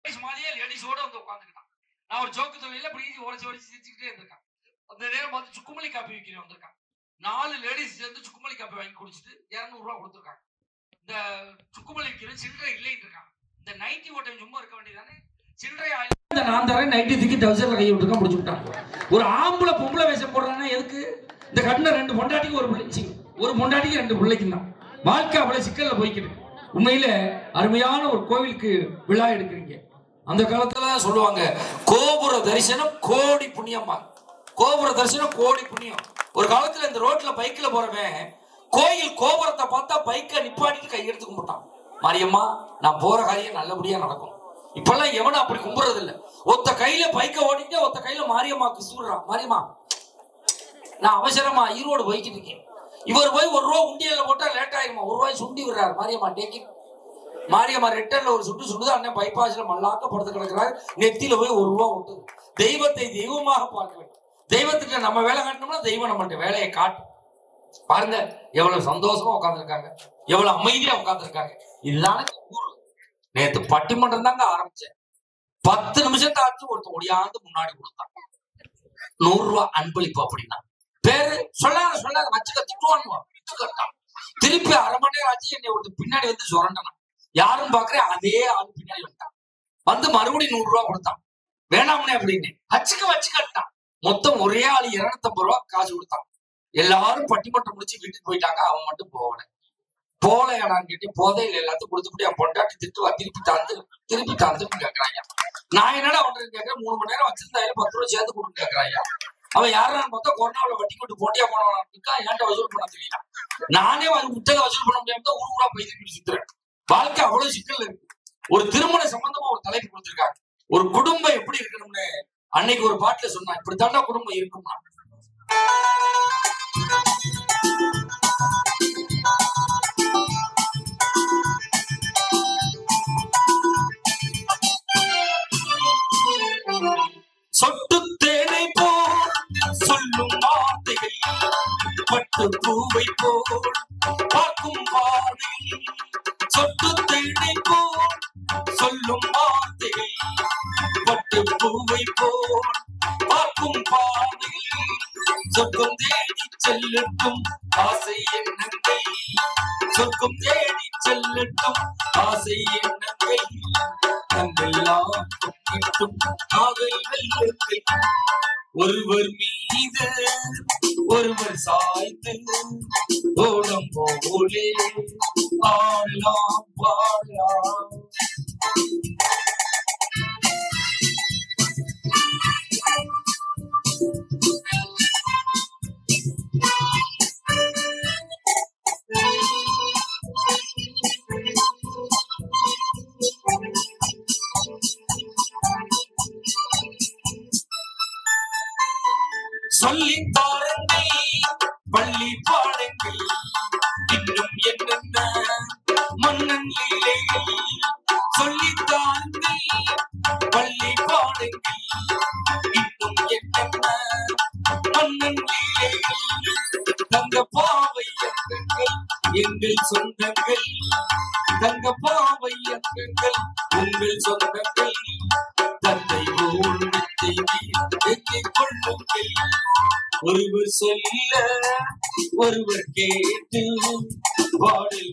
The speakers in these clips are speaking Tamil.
மாதிரியே லேடிஸோட வந்து உட்காந்துக்கிட்டான். நான் ஒரு ஜோக்கு தொழில இப்படி உடச்சு சிரிச்சுக்கிட்டே இருந்திருக்கேன். அந்த நேரம் பார்த்து சுக்குமல்லி காப்பி விற்கிறேன் வந்திருக்கான். 4 லேடிஸ் சேர்ந்து சுக்குமல்லி காப்பி வாங்கி குடிச்சிட்டு 200 ரூபா கொடுத்துருக்காங்க. இந்த சுக்குமல்லி விற்கிற சில்லறை இல்லைன்னு இருக்கான். இந்த நைட்டி ஓட்டம் சும்மா இருக்க வேண்டியதானே, சில்லறை நான் தரேன் நைட்டி தூக்கி டவுசர்ல கை விட்டுருக்கான், முடிச்சு விட்டான். ஒரு ஆம்பளை பொம்பளை வேஷம் போடுறான்னா எதுக்கு? இந்த கட்டின 2 பொண்டாட்டிக்கு ஒரு பிள்ளை, ஒரு பொண்டாட்டிக்கு 2 பிள்ளைக்கு தான் வாழ்க்கை அவ்வளவு சிக்கல்ல போய்க்கிட்டு. உண்மையில அருமையான ஒரு கோவிலுக்கு விழா எடுக்கிறீங்க. அந்த காலத்துல சொல்லுவாங்க, கோபுர தரிசனம் கோடி புண்ணியமா. கோபுர தரிசனம் கோடி புண்ணியம். ஒரு காலத்துல இந்த ரோட்ல பைக்ல போறவன் கோயில் கோபுரத்தை பார்த்தா பைக்கை நிப்பாட்டிட்டு கையெடுத்து கும்பிட்டான். மாரியம்மா, நான் போற காரியம் நல்லபடியா நடக்கும். இப்பெல்லாம் எவனும் அப்படி கும்பிடுறது இல்ல. ஒத்த கையில பைக்கை ஓடிட்டு ஒத்த கையில மாரியம்மாக்கு சூடுறான். மாரியம்மா, நான் அவசரமா ஈரோடு போய்கிட்டு இருக்கேன். இவர் போய் 1 ரூபா உண்டியல்ல போட்டா லேட் ஆயிருமா, 1 ரூபாய் சுண்டி விடுறாரு. மாரியம்மா டேக்கி. மாரியம்மா ரிட்டர்ன்ல ஒரு சுடுது. அண்ணன் பைபாஸ்ல மல்லாக்க படுத்து கிடக்கிறாரு. நெத்தியில போய் 1 ரூபா விட்டு தெய்வத்தை தெய்வமாக பார்க்க வேண்டும். தெய்வத்துக்கு நம்ம வேலை காட்டணும்னா தெய்வம் நம்மகிட்ட வேலையை காட்டும். பாருங்க எவ்வளவு சந்தோஷமா உட்காந்துருக்காங்க, எவ்வளவு அமைதியா உட்காந்துருக்காங்க. இதுதானே ஊர். நேத்து பட்டிமன்றம் தாங்க ஆரம்பிச்சேன். 10 நிமிஷத்தை ஆச்சு ஒருத்தர் ஒடியாந்து முன்னாடி கொடுத்தான். 100 ரூபா அன்பளிப்பு அப்படின்னா பேரு சொல்லாத வச்சுக்க திட்டுவான். திருப்பி அரை மணி நேரம் ஆச்சு என்னை ஒருத்தர் பின்னாடி வந்து சுரண்டனா. யாரும் பாக்குறேன், அதே ஆள் பின்னாடி வந்துட்டான். வந்து மறுபடியும் 100 ரூபா கொடுத்தான். வேணாம்னே அப்படின்னு வச்சுக்கிட்டான். மொத்தம் ஒரே ஆள் 250 ரூபா காசு கொடுத்தான். எல்லாரும் பட்டிமன்றம் முடிச்சு வீட்டுக்கு போயிட்டாங்க. அவன் மட்டும் போலையாடான்னு கேட்டு போதே இல்லை, எல்லாத்தையும் கொடுத்துட்டு என் பொண்டாட்டி திட்டுவா, திருப்பி தாந்துன்னு கேட்கறாங்க. நான் என்னடா பண்றேன்னு கேட்கறேன். 3 மணி நேரம் வச்சிருந்தாயில 10 ரூபா சேர்த்து கொடுன்னு கேட்கறாங்க. அவன் யாரான்னு பார்த்தா கொரோனாவில வட்டி கொண்டு போட்டியா போனவனா ஏன்ட்ட வசூல் பண்ண தெரியல. நானே முட்டையில வசூல் பண்ண முடியாம ஊர் ஊரா போய் திருப்பி சுத்துறேன். வாழ்க்கை அவ்வளவு சிக்கல் இருக்கு. ஒரு திருமண சம்பந்தமா ஒரு தலைப்பு கொடுத்திருக்காங்க. ஒரு குடும்பம் எப்படி இருக்கணும்னு அன்னைக்கு ஒரு பாட்டுல சொன்னா, இப்படித்தாண்டா குடும்பம் இருக்கும்னா. சொட்டு தேனை போல் சொல்லும் வார்த்தைகள், பட்டு பூவை போல் பார்க்கும் பார்வைகள். சொட்டு தேனை போல் சொல்லும் வார்த்தைகள், பட்டு பூவை போல் பார்க்கும் பார்வைகள். சொர்க்கம் தேடி செல்லட்டும் ஆசை எண்ணங்கள், சொர்க்கம் தேடி செல்லட்டும் ஆசை எண்ணங்கள். தங்கெல்லாம் கொண்டிட்டும் காதல் வெள்ளங்கள், ஒருவர் மீது ஒருவர் சாய்த்து ஓடம் போலே ஆடலாம் பாடலாம். சொல்லித் தாருங்கள் பள்ளி பாடங்கள், இன்னும் என்னென்ன மன்னன் லீலைகள். சொல்லித் தாருங்கள் பள்ளி பாடங்கள், இன்னும் என்னென்ன மன்னன் லீலைகள். தங்க பாவை அங்கங்கள் எங்கள் சொந்தங்கள், தங்க பாவை அங்கங்கள் உங்கள் சொந்தங்கள். தந்தை போல் எண்ணிக் கொள்ளுங்கள், ஒருவர் சொல்ல ஒருவர் கேட்டு பாடல்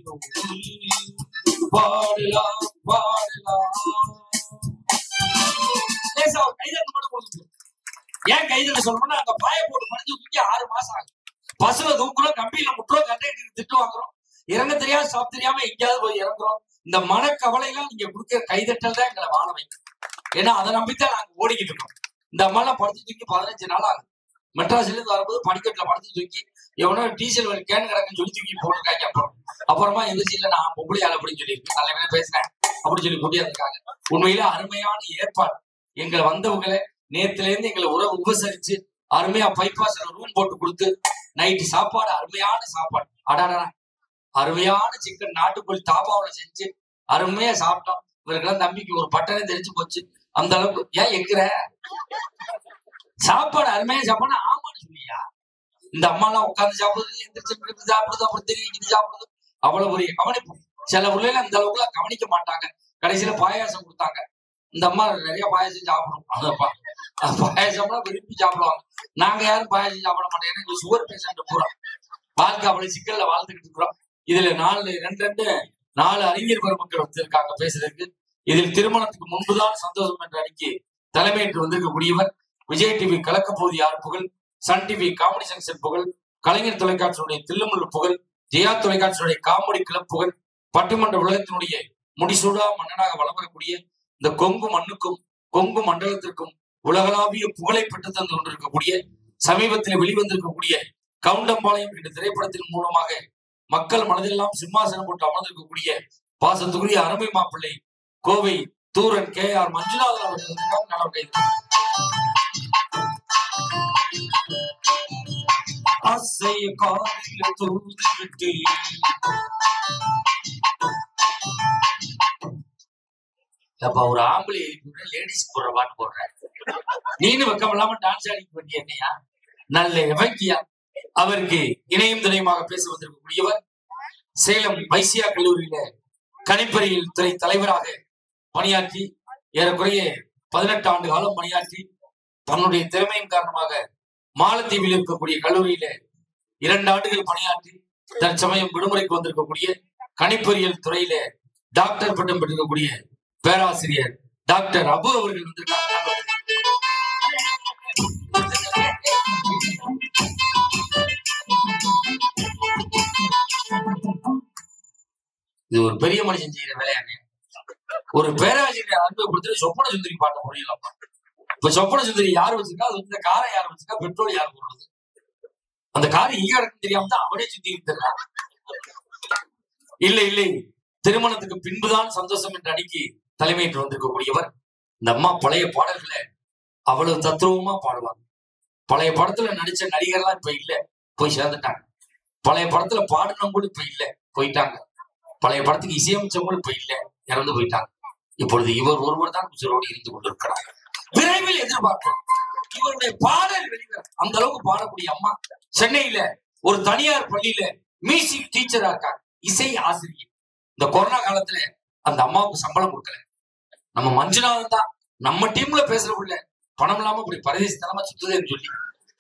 பாடலாம் பாடலாம். ஏன் கைதல சொல்லணும்னா, அந்த பாய போட்டு மடிஞ்சு தூக்கி 6 மாசம் ஆகும். பஸ்ல தூக்குறோம், கம்பியில முட்டுறோம், கண்டக்டருக்கு திட்டு வாங்குறோம், இறங்க தெரியாம சாப்பிட தெரியாம எங்கேயாவது போய் இறங்குறோம். இந்த மனக்கவலைலாம் நீங்க கொடுக்கிற கைதட்டல் தான் எங்களை வாழ வைக்கும். ஏன்னா அதை நம்பித்தான் நாங்க ஓடிக்கிட்டு இருக்கோம். இந்த அம்மாலாம் படுத்து தூக்கி 15 நாள் ஆகுது. மெட்ராஸ்ல இருந்து வரும்போது படிக்கட்டுல படுத்து தூக்கி எவனோ டீசல் வலி கேன் கிடக்குன்னு சொல்லி தூக்கி போட்டிருக்காங்க. அப்புறமா எந்திரிச்சு இல்ல நான் பொம்பளையாள் அப்படின்னு சொல்லியிருக்கேன், நல்ல பேசுறேன் அப்படின்னு சொல்லி கூட்டியிருக்காங்க. உண்மையில அருமையான ஏற்பாடு. எங்களை வந்தவங்களை நேத்துல இருந்து எங்களை உறவு உபசரிச்சு அருமையா பைபாஸ்ல ரூம் போட்டு கொடுத்து நைட்டு சாப்பாடு, அருமையான சாப்பாடு. அடாடா, அருமையான சிக்கன் நாட்டுக்கோழி தாபாவில செஞ்சு அருமையா சாப்பிட்டோம். இவருக்கெல்லாம் தம்பிக்கு ஒரு பட்டனே தெரிஞ்சு போச்சு. அந்த அளவுக்கு ஏன் எங்கிற சாப்பாடு அருமையா சாப்பாடு ஆமான்னு சொல்லியா. இந்த அம்மா எல்லாம் உட்காந்து சாப்பிடுறது, எந்திரிச்சு சாப்பிடுறது, அப்புறம் தெரிவிக்கிட்டு சாப்பிடுறது, அவ்வளவு ஒரு கவனிப்பு. சில ஊர்ல அந்த அளவுக்கு எல்லாம் கவனிக்க மாட்டாங்க. கடைசியில பாயாசம் கொடுத்தாங்க. இந்த அம்மா நிறைய பாயாசம் சாப்பிடும். பாயாசம்னா விரும்பி சாப்பிடுவாங்க. நாங்க யாரும் பாயாசம் சாப்பிட மாட்டோம். எனக்கு சுகர் பேஷண்ட் பூரா வாழ்க்கை அவ்வளவு சிக்கல்ல வாழ்ந்துகிட்டு இருக்கிறோம். இதுல 4 அறிஞர் பெருமக்கள் வந்திருக்காங்க பேசுறதுக்கு. இதில் திருமணத்துக்கு முன்புதான் சந்தோஷம் என்ற அணிக்கு தலைமையேற்று வந்திருக்கக்கூடியவர் விஜய் டிவி கலக்கப்போது யார் புகழ், சன் டிவி காமெடி செக்ஷன் புகழ், கலைஞர் தொலைக்காட்சியுடைய தில்லுமுள்ளு புகழ், ஜெயா தொலைக்காட்சியுடைய காமெடி கிளப் புகழ், பட்டிமன்ற உலகத்தினுடைய முடிசூடா மன்னனாக வலம் வரக்கூடிய இந்த கொங்கு மண்ணுக்கும் கொங்கு மண்டலத்திற்கும் உலகளாவிய புகழை பெற்று தந்து கொண்டிருக்கக்கூடிய சமீபத்தில் வெளிவந்திருக்கக்கூடிய கவுண்டம்பாளையம் என்ற திரைப்படத்தின் மூலமாக மக்கள் மனதெல்லாம் சிம்மாசனம் போட்டு அமர்ந்திருக்கக்கூடிய பாசத்துக்குரிய அருமை மாப்பிள்ளை கோவை தூரன் KR மஞ்சுநாதன் அவர்கள் நடவடிக்கை. ஒரு ஆம்பளை லேடிஸ் போடுற பாட்டு போடுறேன், நீனு வெக்கம் இல்லாம டான்ஸ் ஆடி பண்ணி என்னையா நல்ல எவக்கியா. அவருக்கு இணையும் துணையுமாக பேச வந்திருக்கக்கூடியவர் சேலம் வைசியா கல்லூரியில கணிப்பொறியியல் துறை தலைவராக பணியாற்றி ஏறக்குறைய 18 ஆண்டு காலம் பணியாற்றி தன்னுடைய திறமையின் காரணமாக மாலத்தீவில் இருக்கக்கூடிய கல்லூரியில 2 ஆண்டுகள் பணியாற்றி தற்சமயம் விடுமுறைக்கு வந்திருக்கக்கூடிய கணிப்பொறியியல் துறையில டாக்டர் பட்டம் பெற்றிருக்கக்கூடிய பேராசிரியர் டாக்டர் அபு அவர்கள் வந்திருக்காங்க. இது ஒரு பெரிய மனுஷன் செய்யற வேலையானே. ஒரு பேராசிரியர் அன்பை கொடுத்துட்டு சொப்பன சுந்தரி பாட்ட முடியலாம். இப்ப சொப்பன சுந்தரி யார் வச்சிருக்கா, அது இந்த காரை யார் வச்சிருக்கா, பெட்ரோல் யார் போடுறது, அந்த கார் இங்க இடக்கு தெரியாம தான் அவனே சுத்தி இருக்கான். இல்லை திருமணத்துக்கு பின்புதான் சந்தோஷம் என்ற அணிக்கு தலைமையேற்று வந்திருக்கக்கூடியவர். இந்த அம்மா பழைய பாடல்களை அவ்வளவு தத்துவமா பாடுவாங்க. பழைய படத்துல நடிச்ச நடிகர்லாம் இப்ப இல்ல, போய் சேர்ந்துட்டாங்க. பழைய படத்துல பாடினவங்க கூட இப்ப இல்ல, போயிட்டாங்க. பழைய படத்துக்கு இசையமைச்சவங்களும் இப்ப இல்ல, இறந்து போயிட்டாங்க. இப்பொழுது இவர் ஒருவர் தான் உயிரோடு இருந்து கொண்டிருக்கிறார். விரைவில் எதிர்பார்க்கிறோம் இவருடைய பாடல் வெளிவரும். அந்த அளவுக்கு பாடக்கூடிய அம்மா சென்னையில ஒரு தனியார் பள்ளியில மியூசிக் டீச்சரா இருக்காங்க, இசை ஆசிரியர். இந்த கொரோனா காலத்துல அந்த அம்மாவுக்கு சம்பளம் கொடுக்கல. நம்ம மஞ்சுநாதன் தான் நம்ம டீம்ல பேசுறவுள்ள பணம் இல்லாம இப்படி பரதேசத்தனமா சுத்துதுன்னு சொல்லி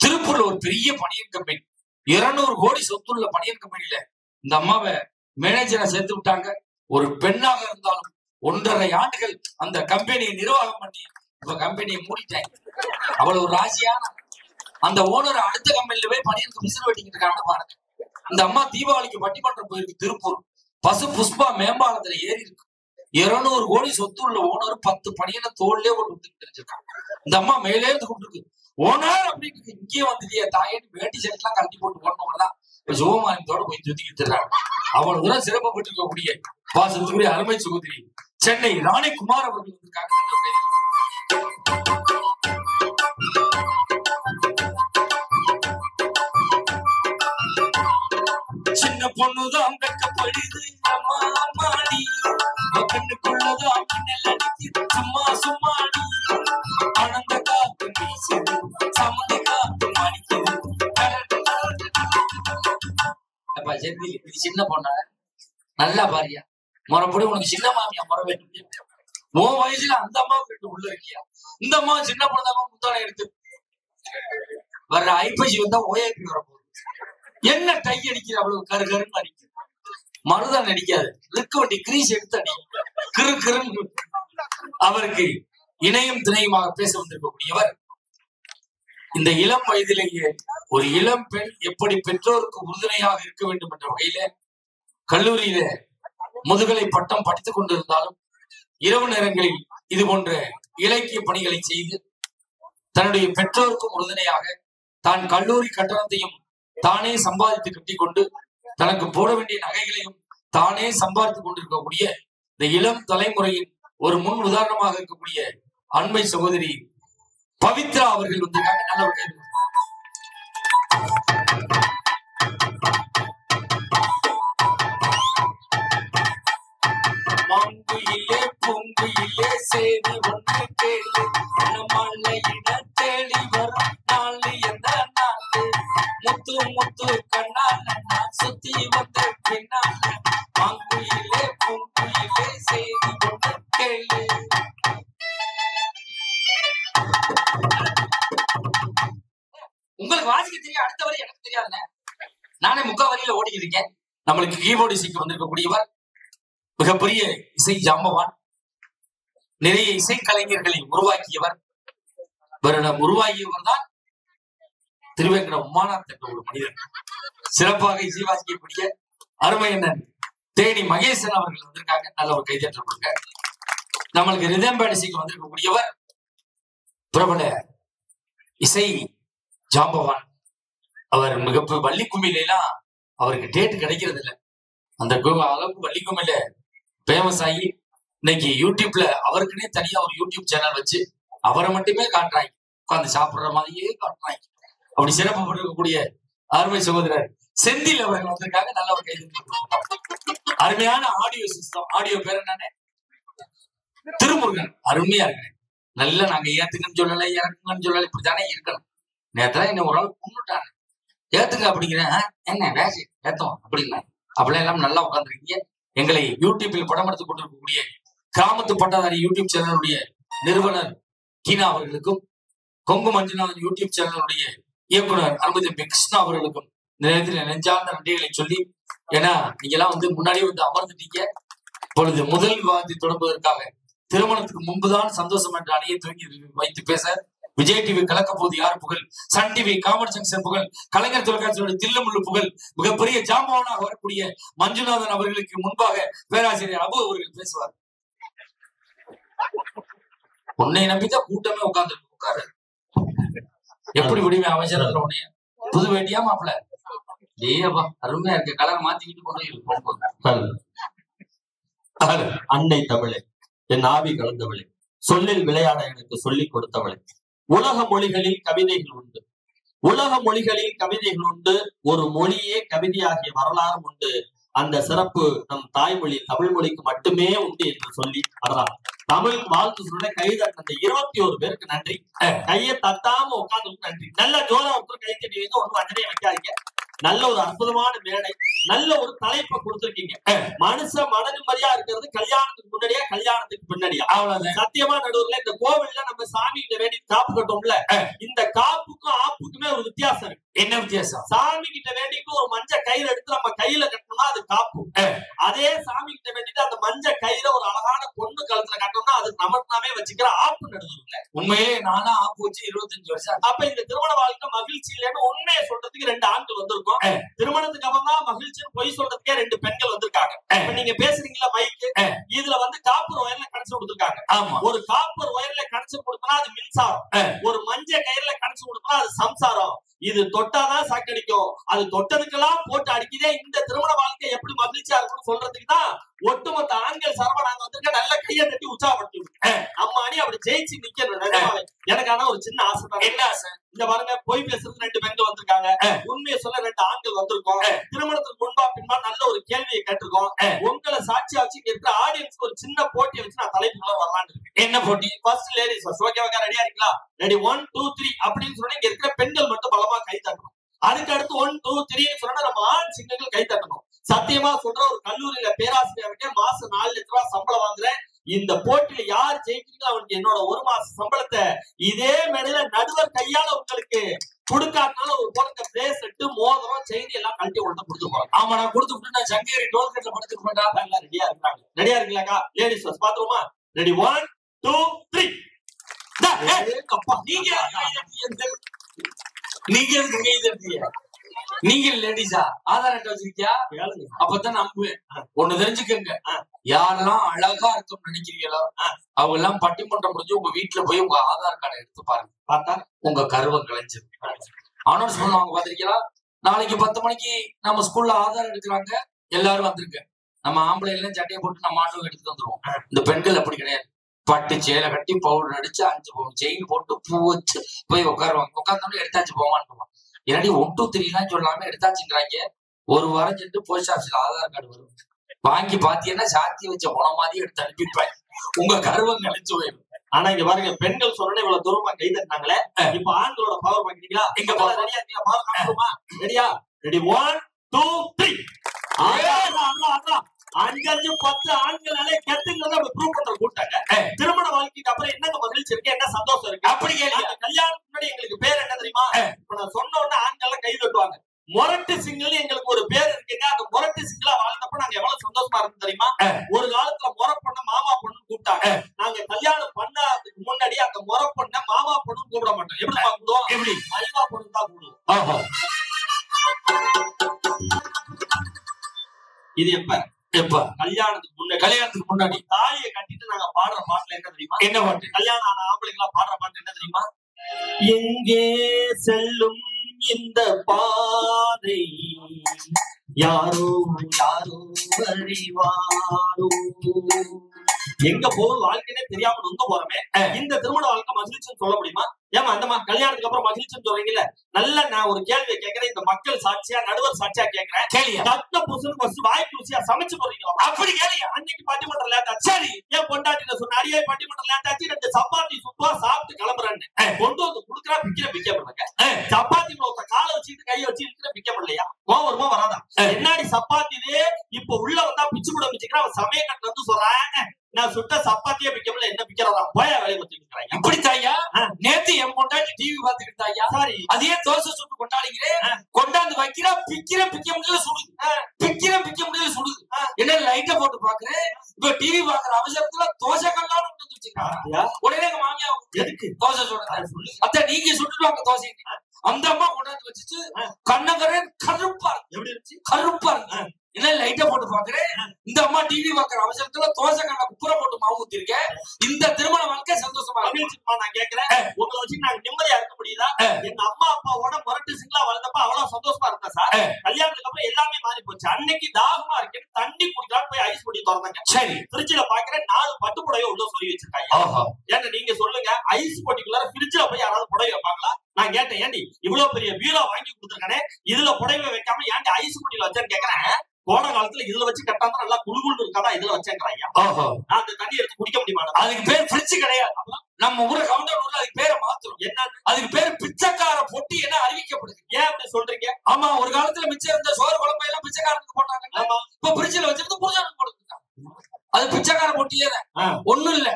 திருப்பூர்ல ஒரு பெரிய பனியன் கம்பெனி 200 கோடி சொத்துள்ள பனியன் கம்பெனியில இந்த அம்மாவை மேனேஜரா சேர்த்து விட்டாங்க. ஒரு பெண்ணாக இருந்தாலும் 1.5 ஆண்டுகள் அந்த கம்பெனியை நிர்வாகம் பண்ணி இப்ப கம்பெனியை மூடிட்டாங்க. அவ்வளவு ஒரு ராசியான அந்த ஓனர் அடுத்த கம்பெனில போய் பனியனுக்கு விசிறு வெட்டிக்கிட்டு இருக்காங்க பாருங்க. இந்த அம்மா தீபாவளிக்கு பட்டிமன்றம் போயிருக்கு திருப்பூர். பசு புஷ்பா மேம்பாலத்துல ஏறி இருக்கு. 200 கோடி சொத்து உள்ள ஓனர் 10 பனியனை தோல்லே ஒரு தெரிஞ்சிருக்காங்க. இந்த அம்மா மேலே இருந்து கூப்பிட்டு ஓனர் அப்படின்னு இங்கே வந்துட்டிய தாயேன்னு வேட்டி ஷர்ட் எல்லாம் கழட்டி போட்டு போனவங்கதான் இப்ப சிவமாயத்தோட போய் சுத்திக்கிட்டு இருக்காங்க. அவ்வளவு தூரம் சிறப்பப்பட்டு இருக்கக்கூடிய பாசத்துக்குரிய அருமை சகோதரி சென்னை ராணிகுமார் அவர்கள் வந்திருக்காங்க. சின்ன பொண்ணுதான் வெட்கப்படுது அம்மா அம்மாடி, கண்ணுக்குள்ளதான் மின்னல் அடிக்குது சும்மா சும்மாடி, ஆனந்த காத்து வீசுது சமந்தி காத்து மணிக்குது. இது சின்ன பொண்ண நல்லா பாரியா, மறுபடி உனக்கு சின்ன மாமியா மர வேண்டும். உன் வயசுல அந்த அம்மாவுக்கு ரெண்டு உள்ள இருக்கியா, இந்த அம்மா சின்ன பொண்ணு முத்தானை எடுத்து வர்ற ஐப்பசி வந்தா ஓஏபி வரப்போகுது. என்ன டை அடிக்கிற அவ்வளவு கரு கருன்னு அடிக்குது, மருதான் அடிக்காது, லிக்கு வண்டி கிரீஸ் எடுத்து அடி கிரு கிருன்னு. அவருக்கு இணையும் திணையுமாக பேச வந்திருக்கக்கூடியவர் இந்த இளம் வயதிலேயே ஒரு இளம் பெண் எப்படி பெற்றோருக்கு உறுதுணையாக இருக்க வேண்டும் என்ற வகையில கல்லூரியில முதுகலை பட்டம் படித்துக் கொண்டிருந்தாலும் இரவு நேரங்களில் இது போன்ற இலக்கிய பணிகளை செய்து தன்னுடைய பெற்றோருக்கும் உறுதுணையாக தான் கல்லூரி கட்டணத்தையும் தானே சம்பாதித்து கட்டி கொண்டு தனக்கு போட வேண்டிய நகைகளையும் தானே சம்பாதித்துக் கொண்டிருக்கக்கூடிய இந்த இளம் தலைமுறையின் ஒரு முன் உதாரணமாக இருக்கக்கூடிய அண்மை சகோதரி பவித்ரா அவர்கள் வந்திருக்காங்க. நல்ல மாங்குயிலே பொங்குயிலே சேரி ஒன்று கேளு, மலையிட தேடி வரும் நாள் எந்த நாள், முத்து முத்து கண்ணால சுத்தி வந்த பின்னால, மாங்குயிலே பொங்குயிலே சேரி ஒன்று கேளு. உங்களுக்கு வாசிக்க தெரியும், அடுத்த வரை எனக்கு தெரியாதுங்க. நானே முக்கா வரியில ஓடிக்கிட்டு இருக்கேன். நம்மளுக்கு கீபோர்டு இசைக்கு வந்திருக்கக்கூடியவர் மிகப்பெரிய இசை ஜாம்பவான், நிறைய இசைக்கலைஞர்களை உருவாக்கியவர். இவரிடம் உருவாகியவர் தான் திருவேங்கட உமாநாத் என்ற ஒரு மனிதர். சிறப்பாக இசை வாசிக்கக்கூடிய அருமை அண்ணன் தேனி மகேசன் அவர்கள் வந்திருக்காங்க. நல்ல ஒரு கைதட்டல் கொடுங்க. நம்மளுக்கு ரிதம் பேண்ட் இசைக்கு வந்திருக்கக்கூடியவர் பிரபல இசை ஜாம்பவான். அவர் மிகப்பெரிய வள்ளி கும்மிலாம் அவருக்கு டேட் கிடைக்கிறது இல்லை. அந்த அளவுக்கு வள்ளி கும்மில ஃபேமஸ் ஆகி இன்னைக்கு யூடியூப்ல அவருக்குன்னே தனியா ஒரு யூடியூப் சேனல் வச்சு அவரை மட்டுமே காட்டுறாங்க, உட்காந்து சாப்பிடுற மாதிரியே காட்டுறாங்க. அப்படி சிறப்பு இருக்கக்கூடிய அருமை சகோதரர் செந்தில் அவர்கள் வந்திருக்காங்க. நல்ல ஒரு கைது. அருமையான ஆடியோ சிஸ்டம். ஆடியோ பேர் என்னன்னு திருமுருகன். அருமையா இருக்கு. நல்லா நாங்க ஏத்துக்குன்னு சொல்லலை, இறக்குங்கன்னு சொல்லலை, இப்படித்தானே இருக்கணும். நேரத்துல என்ன ஒரு ஆள் கொண்டுட்டாங்க, ஏத்துங்க அப்படிங்கிறேன். என்ன வேசி ஏத்தோம் அப்படின்னா அப்படிலாம் எல்லாம் நல்லா உட்காந்துருக்கீங்க. எங்களை யூடியூப்பில் படம் எடுத்துக் கொண்டிருக்கக்கூடிய கிராமத்து பட்டதாரி யூடியூப் சேனலுடைய நிறுவனர் கீனா அவர்களுக்கும், கொங்கு மஞ்சுநாதன் யூடியூப் சேனலுடைய இயக்குனர் அனுமதி கிருஷ்ணா அவர்களுக்கும் இந்த நேரத்தில் நெஞ்சார்ந்த நன்றிகளை சொல்லி, ஏன்னா நீங்க எல்லாம் முன்னாடியே அமர்ந்துட்டீங்க. இப்பொழுது முதல் விவாதத்தை தொடங்குவதற்காக திருமணத்துக்கு முன்புதான் சந்தோஷம் என்ற அணியை துவங்கி வைத்து பேச விஜய் டிவி கலக்க போது யார் புகழ், சன் டிவி காமெடி ஜங்ஷன் புகழ், கலைஞர் தொலைக்காட்சியுடைய தில்லுமுள்ளு புகழ், மிகப்பெரிய ஜாம்பவானாக வரக்கூடிய மஞ்சுநாதன் அவர்களுக்கு முன்பாக பேராசிரியர் அபு அவர்கள் பேசுவார். உன்னை நம்பிதான் கூட்டமே உட்கார்ந்து உட்காரு. எப்படி விடுமே அமைச்சர் உன்னைய புது வேட்டியா மாப்பிள்ள ஏப்பா அருமையா இருக்கு. கலர் மாத்திக்கிட்டு கொண்டு அன்னை தமிழே, என் ஆவி கலந்தவளே, சொல்லில் விளையாட எனக்கு சொல்லிக் கொடுத்தவளே. உலக மொழிகளில் கவிதைகள் உண்டு, உலக மொழிகளில் கவிதைகள் உண்டு, ஒரு மொழியே கவிதையாகிய வரலாறும் உண்டு. அந்த சிறப்பு நம் தாய்மொழி தமிழ் மொழிக்கு மட்டுமே உண்டு என்று சொல்லி அதனால் தமிழ் வாழ்த்து சொல்ல கைதட்ட அந்த 21 பேருக்கு நன்றி. கையை தட்டாம உட்கார்ந்து நன்றி. நல்ல ஜோரா ஒருத்தர் கை தட்டி வைங்க, ஒன்றும் அஞ்சனையை வைக்காதீங்க. நல்ல ஒரு அற்புதமான மேடை, நல்ல ஒரு தலைப்பை கொடுத்திருக்கீங்க. மனுஷ மனநிம்மதியா இருக்கிறது கல்யாணத்துக்கு முன்னாடியா கல்யாணத்துக்கு பின்னாடியா? அவ்வளவுதான். சத்தியமா நடுவுல இந்த கோவில்ல நம்ம சாமி கிட்ட வேண்டி காப்பு கட்டோம்ல, இந்த காப்புக்கும் ஆப்புக்குமே ஒரு வித்தியாசம் இருக்கு. என்ன வித்தியாசம்? சாமி கிட்ட வேண்டிட்டு ஒரு மஞ்ச கயிறு எடுத்து நம்ம கையில கட்டணும்னா அது காப்பு. அதே சாமி கிட்ட வேண்டிட்டு அந்த மஞ்ச கயிறை ஒரு அழகான பொண்ணு கழுத்துல கட்டணும்னா அது நமக்கு நாமே வச்சுக்கிற ஆப்பு நடுவுல. உண்மையே நானா ஆப்பு வச்சு 25 வருஷம். அப்ப இந்த திருமண வாழ்க்கை மகிழ்ச்சி இல்லைன்னு உண்மையை சொல்றதுக்கு 2 ஆண்கள் வந்திருக்கும். திருமணத்துக்கு அப்புறம் தான் மகிழ்ச்சின்னு பொய் சொல்றதுக்கே 2 பெண்கள் வந்திருக்காங்க. இப்ப நீங்க பேசுறீங்களா மைக்கு, இதுல காப்பர் ஒயர்ல கடைசி கொடுத்துருக்காங்க. ஒரு காப்பர் ஒயர்ல கடைசி கொடுத்தனா அது மின்சாரம், ஒரு மஞ்ச கயிறுல கடைசி கொடுத்தனா அது சம்சாரம். இது தொட்டாதான் சாக்கடிக்கும், அது தொட்டதுக்கெல்லாம் போட்டு அடிக்குதே. இந்த திருமண வாழ்க்கை எப்படி மகிழ்ச்சியா இருக்கும்னு சொல்றதுக்கு தான் ஒட்டுமொத்த ஆண்கள் சார்பா நாங்க வந்திருக்க. நல்ல கையை தட்டி உற்சாகப்படுத்தி அம்மா அணி அப்படி ஜெயிச்சு நிக்கணும். எனக்கு ஆனா ஒரு சின்ன ஆசை தான். என்ன ஆசை? இந்த பாருங்க, போய் பேசுறது 2 பெண்கள் வந்திருக்காங்க, உண்மையை சொல்ல 2 ஆண்கள் வந்திருக்கோம். திருமணத்துக்கு முன்பா பின்பா நல்ல ஒரு கேள்வியை கேட்டிருக்கோம். உங்களை சாட்சியா வச்சு இருக்கிற ஆடியன்ஸ்க்கு ஒரு சின்ன போட்டியை வச்சு நான் தலைப்புக்குள்ள வரலான்னு இருக்கேன். என்ன போட்டி? ஃபர்ஸ்ட் லேடிஸ் ஓகேவா? ரெடியா இருக்கீங்களா? ரெடி 1 2 3 அப்படின்னு சொன்னா இங்க இருக்கிற பெண்கள் மட்டும் பலமா கை தட்டணும். அதுக்கு அடுத்து 1 2 3 சொன்னா நம்ம ஆண் சிங்கங்கள் கை தட்டணும். சத்தியமா சொல்ற, ஒரு கல்லூரியில பேராசிரியருக்கு மாசம் 4 லட்சம் ரூபாய் சம்பளம் வாங்குறேன். இந்த போட்டியில யார் ஜெயிக்கிறீங்களோ அவனுக்கு என்னோட 1 மாச சம்பளத்தை இதே மேடையில நடுவர் கையால உங்களுக்கு கொடுக்காதனால ஒரு போடுற பிரேஸ்லெட், மோதிரம், செயின் எல்லாம் கழட்டி உடனே கொடுத்து போறேன். ஆமா, நான் கொடுத்து விட்டு நான் சங்கேரி டோல்கேட்ல படுத்துக்க மாட்டா. எல்லாம் ரெடியா இருக்காங்க. ரெடியா இருக்கீங்களாக்கா? லேடிஸ் ஃபர்ஸ்ட் பாத்துருமா? ரெடி 1 2 3. நீங்க லேடிஸா ஆதார் அட்டை வச்சிருக்கியா? அப்பதான் நம்புவேன். ஒண்ணு தெரிஞ்சுக்கங்க, யாரெல்லாம் அழகா இருக்கும்னு நினைக்கிறீங்களோ அவங்க எல்லாம் பட்டிமன்றம் முடிஞ்சு உங்க வீட்டுல போய் உங்க ஆதார் கார்டை எடுத்து பாருங்க. பார்த்தா உங்க கருவம் கலைஞ்சிரு. அனௌன்ஸ் பண்ணுவாங்க, பாத்திருக்கீங்களா? நாளைக்கு 10 மணிக்கு நம்ம ஸ்கூல்ல ஆதார் எடுக்கிறாங்க, எல்லாரும் வந்திருக்கு. நம்ம ஆம்பளை எல்லாம் சட்டையை போட்டு நம்ம ஆட்டோ எடுத்துட்டு வந்துருவோம். இந்த பெண்கள் அப்படி கிடையாது. பட்டு சேலை கட்டி பவுடர் அடிச்சு 5 பவுன் செயின் போட்டு பூ வச்சு போய் உட்காருவாங்க. உட்கார்ந்தோட எடுத்தாச்சு போவான்னு என்னடி 1 2 3 எல்லாம் சொல்லாம எடுத்தாச்சுங்கிறாங்க. ஒரு வாரம் சென்று போஸ்ட் ஆஃபீஸ்ல ஆதார் கார்டு வரும். வாங்கி பாத்தீங்கன்னா சாத்தி வச்ச உணவு மாதிரி எடுத்து அனுப்பிப்பாங்க. உங்க கருவம் கழிச்சு போயிடும். ஆனா இங்க பாருங்க, பெண்கள் சொன்ன இவ்வளவு தூரமா கை தட்டினாங்களே, இப்ப ஆண்களோட பவர் பாக்கிறீங்களா? எங்க ரெடியா இருக்கீங்களா? பவர் காட்டுமா? ரெடியா? ரெடி 1 2 3. 5 10 ஆண்களாலே கெட்டுங்கிறத ப்ரூவ் பண்ற கூட்டாங்க. திருமண வாழ்க்கைக்கு அப்புறம் என்னங்க மகிழ்ச்சி இருக்கு, என்ன சந்தோஷம் இருக்கு? அப்படி கேளுங்க. கல்யாணத்துக்கு முன்னாடி எங்களுக்கு பேர் என்ன தெரியுமா? இப்ப நான் சொன்ன உடனே ஆண்கள் கை தட்டுவாங்க. மொரட்டு சிங்கிள் எங்களுக்கு ஒரு பேர் இருக்குங்க. அந்த மொரட்டு சிங்கிளா வாழ்ந்தப்ப நாங்க எவ்வளவு சந்தோஷமா இருந்தோம் தெரியுமா? ஒரு காலத்துல முறை பொண்ண மாமா பொண்ணு கூப்பிட்டாங்க. நாங்க கல்யாணம் பண்ணதுக்கு முன்னாடி அந்த முறை பொண்ண மாமா பொண்ணு கூப்பிட மாட்டோம். எப்படி கூப்பிடுவோம்? எப்படி அல்வா பொண்ணு தான் கூப்பிடுவோம். இது எப்ப கல்யாணத்துக்கு முன்னாடி. கல்யாணத்துக்கு முன்னாடி தாலியை கட்டிட்டு நாங்க பாடுற பாட்டுல என்ன தெரியுமா? என்ன பாட்டு? கல்யாணம் ஆன ஆம்பளைங்களா பாடுற பாட்டு என்ன தெரியுமா? எங்கே செல்லும் இந்த பாதை யாரோ யாரோ அறிவாரோ. எங்க போகும் வாழ்க்கையே தெரியாம நொந்து போறமே. இந்த திருமண வாழ்க்கை மகிழ்ச்சின்னு சொல்ல முடியுமா? ஏமா அந்த கல்யாணத்துக்கு அப்புறம் மகிழ்ச்சின்னு சொல்றீங்கல்ல. நல்ல நான் ஒரு கேள்வியை கேட்கிறேன். இந்த மக்கள் சாட்சியா நடுவர் சாட்சியா கேட்கிறேன். கேளியா தத்த புருஷனுக்கு ஃபர்ஸ்ட் வாய்க்கு ருசியா சமைச்சு போறீங்களா? அப்படி கேளியா. அன்னைக்கு பட்டிமன்றம் லேட் ஆச்சு. சரி ஏன் பொண்டாட்டில சொன்ன அடியே பட்டிமன்றம் லேட் ஆச்சு. 2 சப்பாத்தி சுட்டுவா சாப்பிட்டு கிளம்புறேன்னு கொண்டு வந்து குடுக்குறா. பிக்க பண்ணுங்க. சப்பாத்தி காலை வச்சுட்டு கையை வச்சு இருக்கிற பிக்க பண்ணலையா? வருமா வராதா? என்னாடி சப்பாத்தி இப்ப உள்ள வந்தா பிச்சு கூட பிச்சுக்கிறா. அவன் சமய கட்டு வந்து சொல்றான் நான் சுட்ட சப்பாத்தியே பிக்கல என்ன பிக்கிறதா போய வேலையை வச்சுக்கிறாங்க. இப்படி தாயா நேத்து என் கொண்டாடி டிவி பாத்துக்கிட்டு தாயா. சாரி அதே தோசை சுட்டு கொண்டாடிக்கிறேன். கொண்டாந்து வைக்கிறா பிக்க முடியல சுடுது. பிக்க முடியல சுடுது. என்ன லைட்டை போட்டு பாக்குறேன். இப்ப டிவி பாக்குற அவசரத்துல தோசை கல்லான்னு வச்சுக்காங்க. உடனே எங்க மாமியா எதுக்கு தோசை சுடுறாங்க? அத்த நீங்க சுட்டுட்டு வாங்க தோசை. அந்த அம்மா கொண்டாந்து வச்சுட்டு கண்ணங்கரன் கருப்பா எப்படி இருந்துச்சு? கருப்பா இருக்கு. என்ன லைட்டா போட்டு பாக்குறேன். இந்த அம்மா டிவி பாக்குற அவசரத்துல தோசை கண்ண குப்புற போட்டு மாவு ஊத்திருக்கேன். இந்த திருமண வாழ்க்கை சந்தோஷமா மகிழ்ச்சிமா. நான் கேட்கிறேன் உங்களை வச்சு நாங்க நிம்மதியா இருக்க முடியுதா? எங்க அம்மா அப்பாவோட முரட்டு சிங்களா வளர்ந்தப்ப அவ்வளவு சந்தோஷமா இருந்தேன் சார். கல்யாணத்துக்கு அப்புறம் எல்லாமே மாறி போச்சு. அன்னைக்கு தாகமா இருக்கேன்னு தண்ணி குடிக்கலாம் போய் ஐஸ் பொடி திறந்தாங்க. சரி ஃப்ரிட்ஜ்ல பாக்குறேன் 4 பட்டு புடவை உள்ள சொல்லி வச்சிருக்காங்க. ஏன்னா நீங்க சொல்லுங்க ஐஸ் பொட்டிக்குள்ளார ஃப்ரிட்ஜ்ல போய் யாராவது புடவை வைப்பாங்களா? நான் கேட்டேன் ஏண்டி இவ்வளவு பெரிய பீரோ வாங்கி கொடுத்துருக்கானே இதுல புடவை வைக்காம ஏன்டி ஐஸ் பொட்டியில வச்சேன்னு கேக்குறேன். கோடை காலத்துல இதுல வச்சு கட்டாம நல்லா குழுகுள் இருக்காதா இதுல வச்சேங்கிறாங்க. நான் அந்த தண்ணி எடுத்து குடிக்க முடியுமா? அதுக்கு பேர் ஃப்ரிட்ஜ் கிடையாது. நம்ம ஊர கவுண்டர் ஊர்ல அதுக்கு பேரை மாத்துறோம். என்ன அதுக்கு பேரு பிச்சைக்கார பொட்டி என அறிவிக்கப்படுது. ஏன் அப்படி சொல்றீங்க? ஆமா ஒரு காலத்துல மிச்சம் இருந்த சோறு குழம்பு எல்லாம் பிச்சைக்காரனுக்கு போட்டாங்க. இப்ப ஃப்ரிட்ஜ்ல வச்சிருந்து புருஷனுக்கு போட்டுருக்காங்க. அது பிச்சைக்கார பொட்டியே தான். ஒண்ணும் இல்ல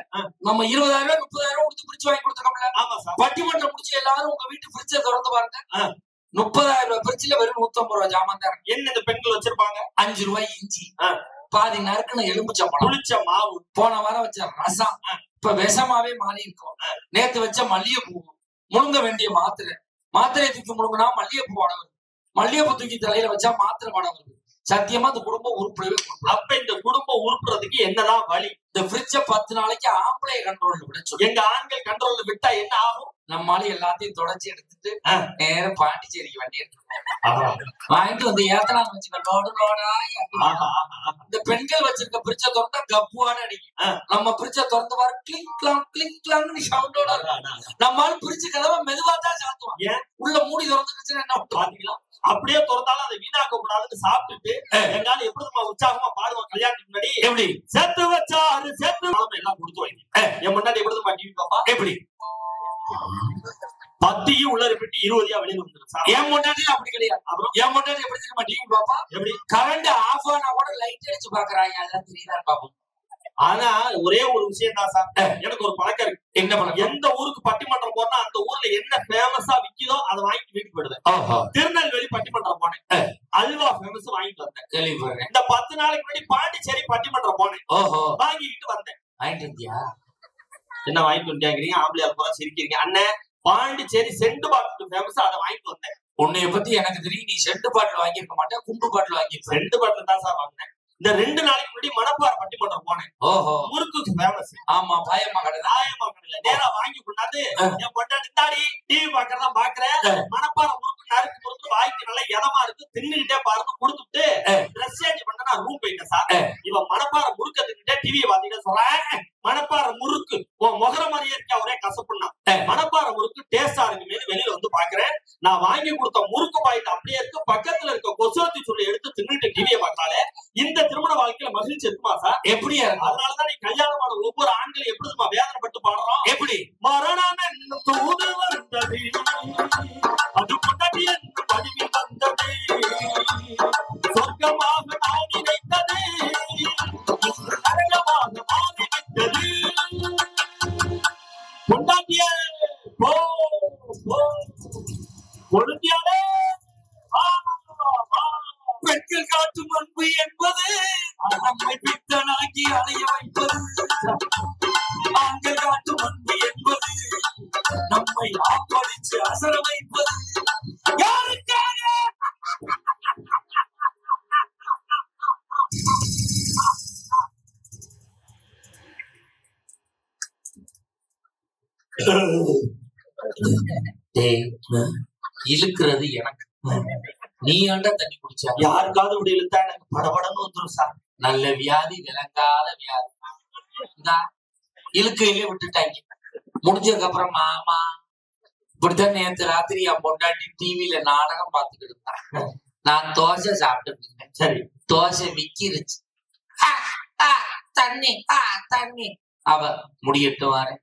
நம்ம 20,000 30,000 கொடுத்து ஃப்ரிட்ஜ் வாங்கி கொடுத்துருக்கோம்ல. பட்டிமன்றம் முடிச்சு எல்லாரும் உங்க வீட்டு ஃப்ரிட்ஜை திறந்து பாருங்க. 30,000 ரூபாய் ஃப்ரிட்ஜ்ல வெறும் 150 ரூபாய் ஜாமான் தான். என்ன இந்த பெண்கள் வச்சிருப்பாங்க? 5 ரூபாய் இஞ்சி, பாதி நறுக்குன்னு எலுமிச்சம்பழம், புளிச்ச மாவு, போன வாரம் வச்ச ரசம், இப்ப விஷமாவே மாறி இருக்கும். நேத்து வச்ச மல்லிகைப்பூ, முழுங்க வேண்டிய மாத்திரையை தூக்கி முழுங்கினா மல்லிகைப்பூ வாட வருது. மல்லிகைப்பூ தூக்கி தலையில வச்சா மாத்திரை வாட வருது. சத்தியமா இந்த குடும்பம் உருப்படவே. அப்ப இந்த குடும்பம் உருப்புறதுக்கு என்னதான் வழி? இந்த ஃப்ரிட்ஜ 10 நாளைக்கு ஆம்பளை கண்ட்ரோல்ல விட சொல்லு. எங்க ஆண்கள் கண்ட்ரோல்ல விட்டா என்ன ஆகும்? நம்மளால எல்லாத்தையும் தொடச்சி எடுத்துட்டு நேரம் பாண்டிச்சேரிக்கு வண்டி எடுத்து வாங்கிட்டு வந்து ஏத்தனான்னு வச்சுக்க. இந்த பெண்கள் வச்சிருக்க ஃப்ரிட்ஜ திறந்தா கப்புவான அடிக்கும். நம்ம ஃப்ரிட்ஜ திறந்து பாரு கிளிங் கிளாங் கிளிங் கிளாங்னு சவுண்டோட நம்மளால ஃப்ரிட்ஜ் கதவை மெதுவா தான் சாத்துவோம். ஏன் உள்ள மூடி திறந்துருச்சுன்னா என்ன பாத்தீங்களா? அப்படியே திறந்தாலும் அதை வீணாக்க கூடாதுன்னு சாப்பிட்டுட்டு எங்கால எப்படி உற்சாகமா பாடுவோம். கல்யாணத்துக்கு முன்னாடி எப்படி சேர்த்து வச்சாரு சேர்த்து எல்லாம் கொடுத்து வைங்க. என் முன்னாடி எப்படி டிவி பாப்பா எப்படி 10 உள்ள பெட்டி 20 வெளியில வந்துடும். என் முன்னாடி அப்படி கிடையாது. அப்புறம் என் முன்னாடி எப்படி தெரியுமா டிவி பாப்பா? எப்படி கரண்ட் ஆஃப் ஆனா கூட லைட் அடிச்சு பாக்குறாங்க. அதெல்லாம் தெரியுதான் பாப்போம். ஆனா ஒரே ஒரு விஷயம் தான் சார், எனக்கு ஒரு பழக்கம் இருக்கு. என்ன பழக்கம்? எந்த ஊருக்கு பட்டிமன்றம் போனா அந்த ஊர்ல என்ன ஃபேமஸா விக்குதோ அதை வாங்கிட்டு வீட்டுக்கு போயிடுவேன். திருநெல்வேலி பட்டிமன்றம் போனேன், அல்வா ஃபேமஸ் வாங்கிட்டு வந்தேன். இந்த 10 நாளைக்கு முன்னாடி பாண்டிச்சேரி பட்டிமன்றம் போனேன், வாங்கிட்டு வந்தேன். வாங்கிட்டு வந்தியா? என்ன வாங்கிட்டு வந்தியாங்கிறீங்க? ஆம்பளையார் பூரா சிரிக்கிறீங்க. அண்ணன் பாண்டிச்சேரி செண்டு பாட்டில் ஃபேமஸ், அதை வாங்கிட்டு வந்தேன். உன்னைய பத்தி எனக்கு தெரியும், நீ செண்டு பாட்டில் வாங்கியிருக்க மாட்டேன், குண்டு பாட்டில் வாங்கியிருக்க. செண்டு பாட்டில் தான் சார் வாங்கினேன். இந்த 2 நாளைக்கு முன்னாடி மணப்பாறை பட்டிமன்றம் போனேன். முறுக்கு ஃபேமஸ். ஆமா பாயம்மா கடை. நேரா வாங்கி கொண்டாந்து என் பொண்டாட்டி தாடி டிவி பாக்குறதா பாக்குறேன். மணப்பாறை முறுக்கு நறுக்கு முறுக்கு வாய்க்கு நல்லா இதமா இருக்கு, தின்னுகிட்டே பாருங்க கொடுத்துட்டு ட்ரெஸ் சேஞ்ச் பண்ண நான் ரூம் போயிட்டேன் சார். இவன் மணப்பாறை முறுக்க தின்னுட்டே டிவியை பாத்தீங்கன்னா சொல்றேன் மணப்பாறை முறுக்கு உன் முகர மாதிரியே இருக்கா, ஒரே கசப்புன்னா. மணப்பாறை முறுக்கு டேஸ்டா இருக்குமே வெளியில வந்து பாக்குறேன். நான் வாங்கி கொடுத்த முறுக்கு பாயிட்டு அப்படியே இருக்கு. பக்கத்துல இருக்க கொசுவத்தி சொல்லி எடுத்து தின்னுட்டு டிவியை பார்த்தாலே இந்த திருமண வாழ்க்கையில மகிழ்ச்சி இருக்குமா சார்? எப்படியா? அதனாலதான் நீ கல்யாணமான ஒவ்வொரு ஆண்களும் எப்படி வேதனைப்பட்டு பாடுறோம். எப்படி மரணம் என்னும் தூது வந்தது, அது கொண்டாடி என்னும் வடிவில் வந்தது, சொர்க்கமாக நான் நினைத்தது பொண்டாட்டியே போ பொழுதியாலே பெண்கள் காட்டும் அன்பு என்பது நம்மை பித்தனாக்கி அலைய வைப்பது. ஆண்கள் காட்டும் அன்பு என்பது நம்மை ஆப்படிச்சு அசர வைப்பது. யாருக்காக? இழுக்கிறது எனக்கு, நீ ஆண்டா தண்ணி குடிச்சா யாருக்காவது இப்படி இழுத்தா எனக்கு படபடன்னு வந்துடும் சார். நல்ல வியாதி, விளங்காத வியாதி. இழுக்கையிலே விட்டுட்டாங்க. முடிஞ்சதுக்கு அப்புறம் மாமா இப்படித்தான் நேற்று ராத்திரி என் பொண்டாட்டி டிவியில நாடகம் பார்த்துக்கிட்டு இருந்தான். நான் தோசை சாப்பிட்டு இருந்தேன். சரி, தோசை விக்கிருச்சு. தண்ணி தண்ணி. அவ முடியட்டு வாரேன்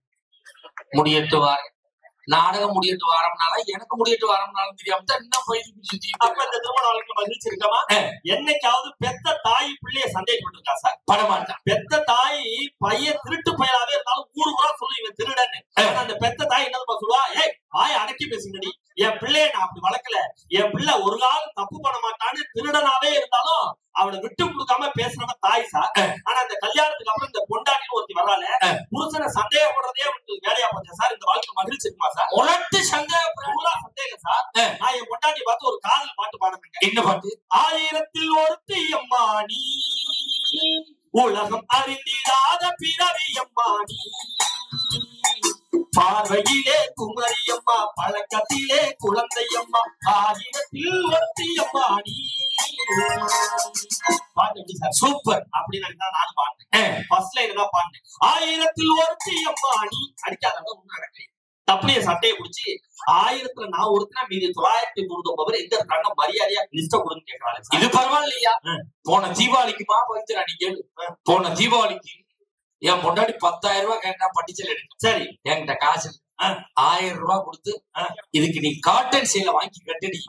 நாடகம் முடியட்டு வாரம்னால எனக்கு முடியட்டு வாரம்னாலும் தெரியாம தான் இன்னும் போயிட்டு சுத்தி. அப்ப இந்த திருமண வாழ்க்கை மகிழ்ச்சி இருக்கமா? என்னைக்காவது பெத்த தாய் பிள்ளைய சந்தேகப்பட்டிருக்கா சார்? படமாட்டான். பெத்த தாய் பையன் திருட்டு பயலாவே இருந்தாலும் ஊரு ஊரா சொல்லி இவன் திருடன்னு. அந்த பெத்த தாய் என்னதுமா சொல்லுவா? ஏய் வாய அடக்கி பேசுங்கடி, என் பிள்ளைய நான் அப்படி வளர்க்கல, என் பிள்ளை ஒரு காலம் தப்பு பண்ண மாட்டான்னு திருடனாவே இருந்தாலும் அவனை விட்டு கொடுக்காம பேசுறவன் தாய் சார். ஆனா இந்த கல்யாணத்துக்கு அப்புறம் இந்த பொண்டாட்டின்னு ஒருத்தி வர்றால, புருஷனை சந்தேகப்படுறதே வேலையா போச்சா சார்? இந்த வாழ்க்கை மகிழ்ச்சி இருக்குமா சார்? உனக்கு சந்தேகம் சார். நான் என் பொண்டாட்டி பார்த்து ஒரு காதல் பாட்டு பாடுறேன். என்ன பாட்டு? ஆயிரத்தில் ஒருத்தி அம்மா நீ, உலகம் அறிந்திடாத பிறவி அம்மா நீ, பார்வையிலே குமரியம்மா, பழக்கத்திலே குழந்தையம்மா, ஆயிரத்தில் ஒருத்தி அம்மா நீ. சூப்பர் அப்படின்னு நானும் பாடுறேன். ஃபர்ஸ்ட் லைன் தான் பாடுறேன். ஆயிரத்தில் ஒருத்தி அம்மா நீ. அடிக்காத ஒண்ணு நடக்கல. தப்புலைய சட்டையை பிடிச்சி 1000த்துல நான் ஒருத்தனா மீதி 999 பேர் எங்க இருக்காங்க, மரியாதையா லிஸ்ட கொடுன்னு கேட்கறாங்க. இது பரவாயில்லையா? போன தீபாவளிக்குமா போயிட்டு நீ கேளு. போன தீபாவளிக்கு என் பொண்டாட்டி 10,000 ரூபாய் கேட்டா பட்டிச்சல் எடுக்க. சரி, என்கிட்ட காசு 1000 ரூபாய் கொடுத்து இதுக்கு நீ காட்டன் சேலை வாங்கி கட்டடி,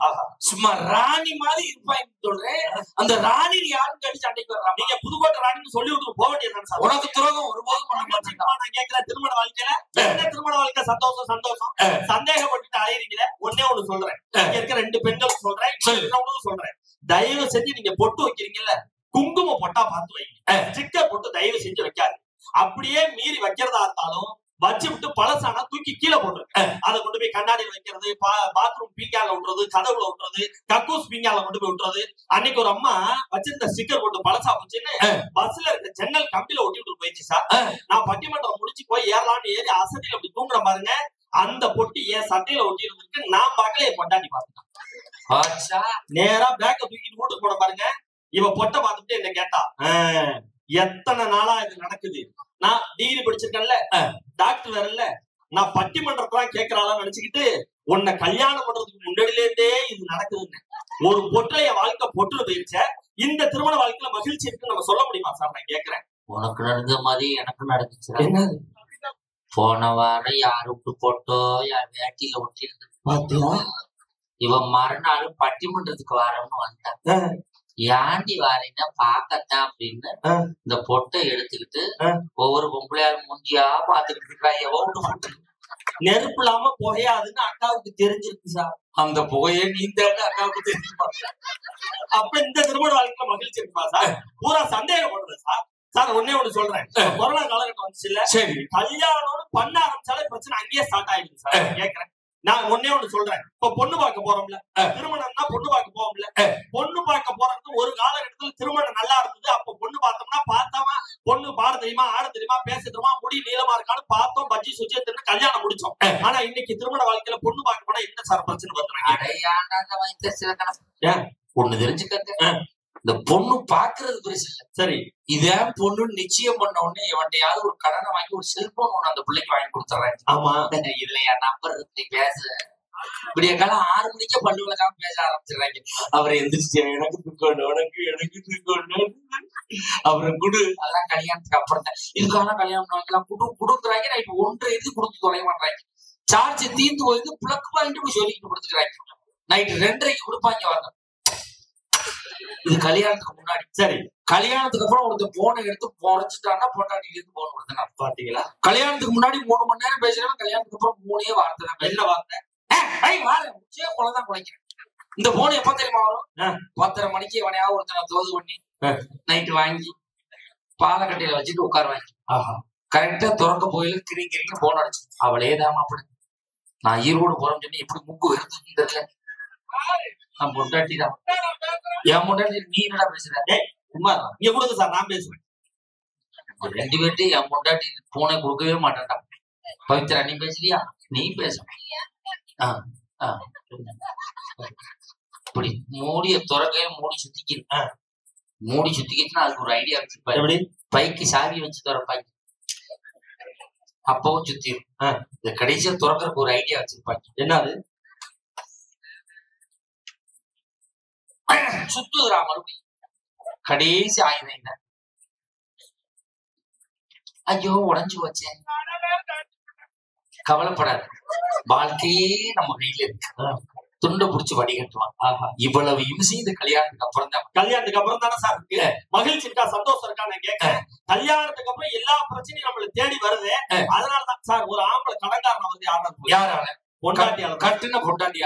சும்மா ராணி மாதிரி இருப்பான்னு சொல்றேன். அந்த ராணி யாரும் கட்டி சண்டைக்கு வர்றா? நீங்க புதுக்கோட்டை ராணின்னு சொல்லி விட்டு போக வேண்டியது. உனக்கு துரோகம் ஒருபோதும் பண்ண மாட்டேன். நான் கேட்கிறேன், திருமண வாழ்க்கையில என்ன திருமண வாழ்க்கை சந்தோஷம் சந்தோஷம் சந்தேகப்பட்டு அலையிறீங்களே. ஒன்னே ஒண்ணு சொல்றேன், இங்க இருக்க 2 பெண்கள் சொல்றேன், தயவு செஞ்சு நீங்க பொட்டு வைக்கிறீங்கல்ல, குங்குமம் பொட்டா பார்த்து வைங்க. ஸ்டிக்கர் போட்டு தயவு செஞ்சு வைக்காது. அப்படியே மீறி வைக்கிறதா இருந்தாலும் வச்சு விட்டு பழசானா தூக்கி கீழே போட்டுருக்கு. அதை கொண்டு போய் கண்ணாடியில் வைக்கிறது, பாத்ரூம் பீங்கால விட்டுறது, கதவுல விட்டுறது, கக்கூஸ் பீங்கால கொண்டு போய் விட்டுறது. அன்னைக்கு ஒரு அம்மா வச்சிருந்த ஸ்டிக்கர் போட்டு பழசா போச்சுன்னு பஸ்ல இருக்க ஜன்னல் கம்பியில ஒட்டி விட்டு போயிடுச்சு சார். நான் பட்டிமன்றம் முடிச்சு போய் ஏறலான்னு ஏறி அசதியில அப்படி தூங்குற பாருங்க, அந்த பொட்டி என் சட்டையில ஒட்டி இருந்துருக்கு. நான் பார்க்கல, என் பொண்டாட்டி பார்த்துட்டான். நேரா பேக்க தூக்கிட்டு வீட்டுக்கு போன பாருங்க. இவ பொட்டை பார்த்துட்டு என்ன கேட்டா, எத்தனை நாளா இது நடக்குது? நான் டிகிரி படிச்சிருக்கேன்ல, டாக்டர் வேறல்ல, நான் பட்டிமன்றத்தான் கேட்கறாளான்னு நினைச்சுக்கிட்டு உன்னை கல்யாணம் பண்றதுக்கு முன்னாடில இருந்தே இது நடக்குதுன்னு. ஒரு பொட்டலைய வாழ்க்கை பொட்டுல போயிருச்ச, இந்த திருமண வாழ்க்கையில மகிழ்ச்சி இருக்குன்னு நம்ம சொல்ல முடியுமா சார்? நான் கேட்கிறேன். உனக்கு நடந்த மாதிரி எனக்கு நடந்துச்சு. என்ன? போன வாரம் யாரு விட்டு போட்டோ யார் வேட்டியில ஒட்டி இருக்கு. இவன் மறுநாள் பட்டிமன்றத்துக்கு வரணும்னு வந்தான். ஏண்டி வாரீங்கன்னா பாக்கத்தான் அப்படின்னு இந்த பொட்டை எடுத்துக்கிட்டு ஒவ்வொரு பொம்பளையாரும் முந்தியா பாத்துக்கிட்டு இருக்கா. எவ்வளவு போட்டு நெருப்பு இல்லாம புகையாதுன்னு அக்காவுக்கு தெரிஞ்சிருக்கு சார். அந்த புகையை நீந்தாங்க அக்காவுக்கு தெரிஞ்சுப்பா. அப்ப இந்த திருமண வாழ்க்கையில மகிழ்ச்சி இருக்குமா சார்? பூரா சந்தேகப்படுறது சார். சார் ஒன்னே ஒண்ணு சொல்றேன், கொரோனா காலகட்டம் வந்துச்சு இல்ல, சரி, கல்யாணம் பண்ண ஆரம்பிச்சாலே பிரச்சனை அங்கேயே ஸ்டார்ட் ஆயிடுது சார். கேட்கிறேன், நான் ஒன்னே ஒண்ணு சொல்றேன். இப்ப பொண்ணு பார்க்க போறோம்ல, திருமணம்னா பொண்ணு பார்க்க போவோம்ல, பொண்ணு பார்க்க போறது ஒரு காலகட்டத்துல திருமணம் நல்லா இருந்தது. அப்ப பொண்ணு பார்த்தோம்னா பார்த்தோமா, பொண்ணு பாட தெரியுமா, ஆட தெரியுமா, பேச தெரியுமா, முடி நீளமா இருக்கான்னு பார்த்தோம், பஜ்ஜி சுஜி தின்னு கல்யாணம் முடிச்சோம். ஆனா இன்னைக்கு திருமண வாழ்க்கையில பொண்ணு பார்க்க போனா என்ன சார் பிரச்சனை பண்றாங்க? பொண்ணு தெரிஞ்சுக்க, இந்த பொண்ணு பாக்குறது பெருசு இல்ல. சரி, இதே பொண்ணு நிச்சயம் பண்ண உடனே எவன்டையாவது ஒரு கடனை வாங்கி ஒரு செல்போன் ஒண்ணு அந்த பிள்ளைக்கு வாங்கி கொடுத்துறேன். ஆமா, இதுல என் நம்பர் நீ பேச, இப்படிய காலம் 6 மணிக்கே பல்லு விளக்காம பேச ஆரம்பிச்சிடுறாங்க. அவரை எந்திரிச்சு எனக்கு தூக்கணும், எனக்கு தூக்கணும், அப்புறம் குடு. அதெல்லாம் கல்யாணத்துக்கு அப்புறம் தான். இதுக்கான கல்யாணம் வாங்கலாம் குடுக்குறாங்க. நைட்டு 1:30 கொடுத்து தொலைய மாட்டாங்க. சார்ஜ் தீர்ந்து போயிட்டு பிளக் பாயிண்ட் சொல்லிட்டு கொடுத்துக்கிறாங்க. நைட்டு 2:30 கொடுப்பாங்க. வாங்க இது கல்யாணத்துக்கு முன்னாடி. சரி, கல்யாணத்துக்கு அப்புறம் ஒருத்தர் போனை எடுத்து உடச்சிட்டான்னா பொண்டாட்டில இருந்து போன் கொடுத்தேன். பாத்தீங்களா? கல்யாணத்துக்கு முன்னாடி 3 மணி நேரம் பேசுறேன், கல்யாணத்துக்கு அப்புறம் 3 வார்த்தை தான். என்ன வார்த்தை? குழந்தான் குழைக்கிறேன். இந்த போன் எப்ப தெரியுமா வரும்? 10:30 மணிக்கு எவனையாவது ஒருத்தனை தோது பண்ணி நைட்டு வாங்கி பாலக்கட்டையில வச்சுட்டு உட்காருவாங்க. கரெக்டா திறக்க போயில கிரிங்க போன் அடிச்சு அவளே தான் அப்படி நான் ஈரோடு போறேன்னு சொல்லி எப்படி முக்கு வருதுன்னு தெரியல. நான் பொண்டாட்டி தான். என் பொண்டாட்டி நீ என்னடா பேசுற? இங்க கொடுங்க சார், நான் பேசுறேன். 2 பேர்ட்டு என் பொண்டாட்டி போனை கொடுக்கவே மாட்டேன்டா. பவித்ரா நீ பேசலையா? நீ பேச. இப்படி மூடிய துறக்கையில மூடி சுத்திக்கிட்டு மூடி சுத்திக்கிச்சுன்னா அதுக்கு ஒரு ஐடியா வச்சிருப்பாரு. பைக்கு சாவி வச்சு துறப்பாங்க, அப்பவும் சுத்திரும். இந்த கடைசியா துறக்கிறதுக்கு ஒரு ஐடியா வச்சிருப்பாங்க. என்னது? சுத்துதுரா மறுபடியும் கடைசி ஆயுதம் என்ன? ஐயோ உடஞ்சு வச்சேன். கவலைப்படாது, வாழ்க்கையே நம்ம கையில இருக்கு. துண்டை புடிச்சு வடிகட்டுவான். இவ்வளவு இம்சி இந்த கல்யாணத்துக்கு அப்புறம் தான். கல்யாணத்துக்கு அப்புறம் தானே சார் இருக்கு? மகிழ்ச்சி இருக்கா, சந்தோஷம் இருக்கா? நான் கேட்கிறேன். கல்யாணத்துக்கு அப்புறம் எல்லா பிரச்சனையும் நம்மள தேடி வருது. அதனாலதான் சார் ஒரு ஆம்பளை கடன்காரன் வந்து யாரால? பொண்டாட்டியால. கட்டுன பொண்டாட்டி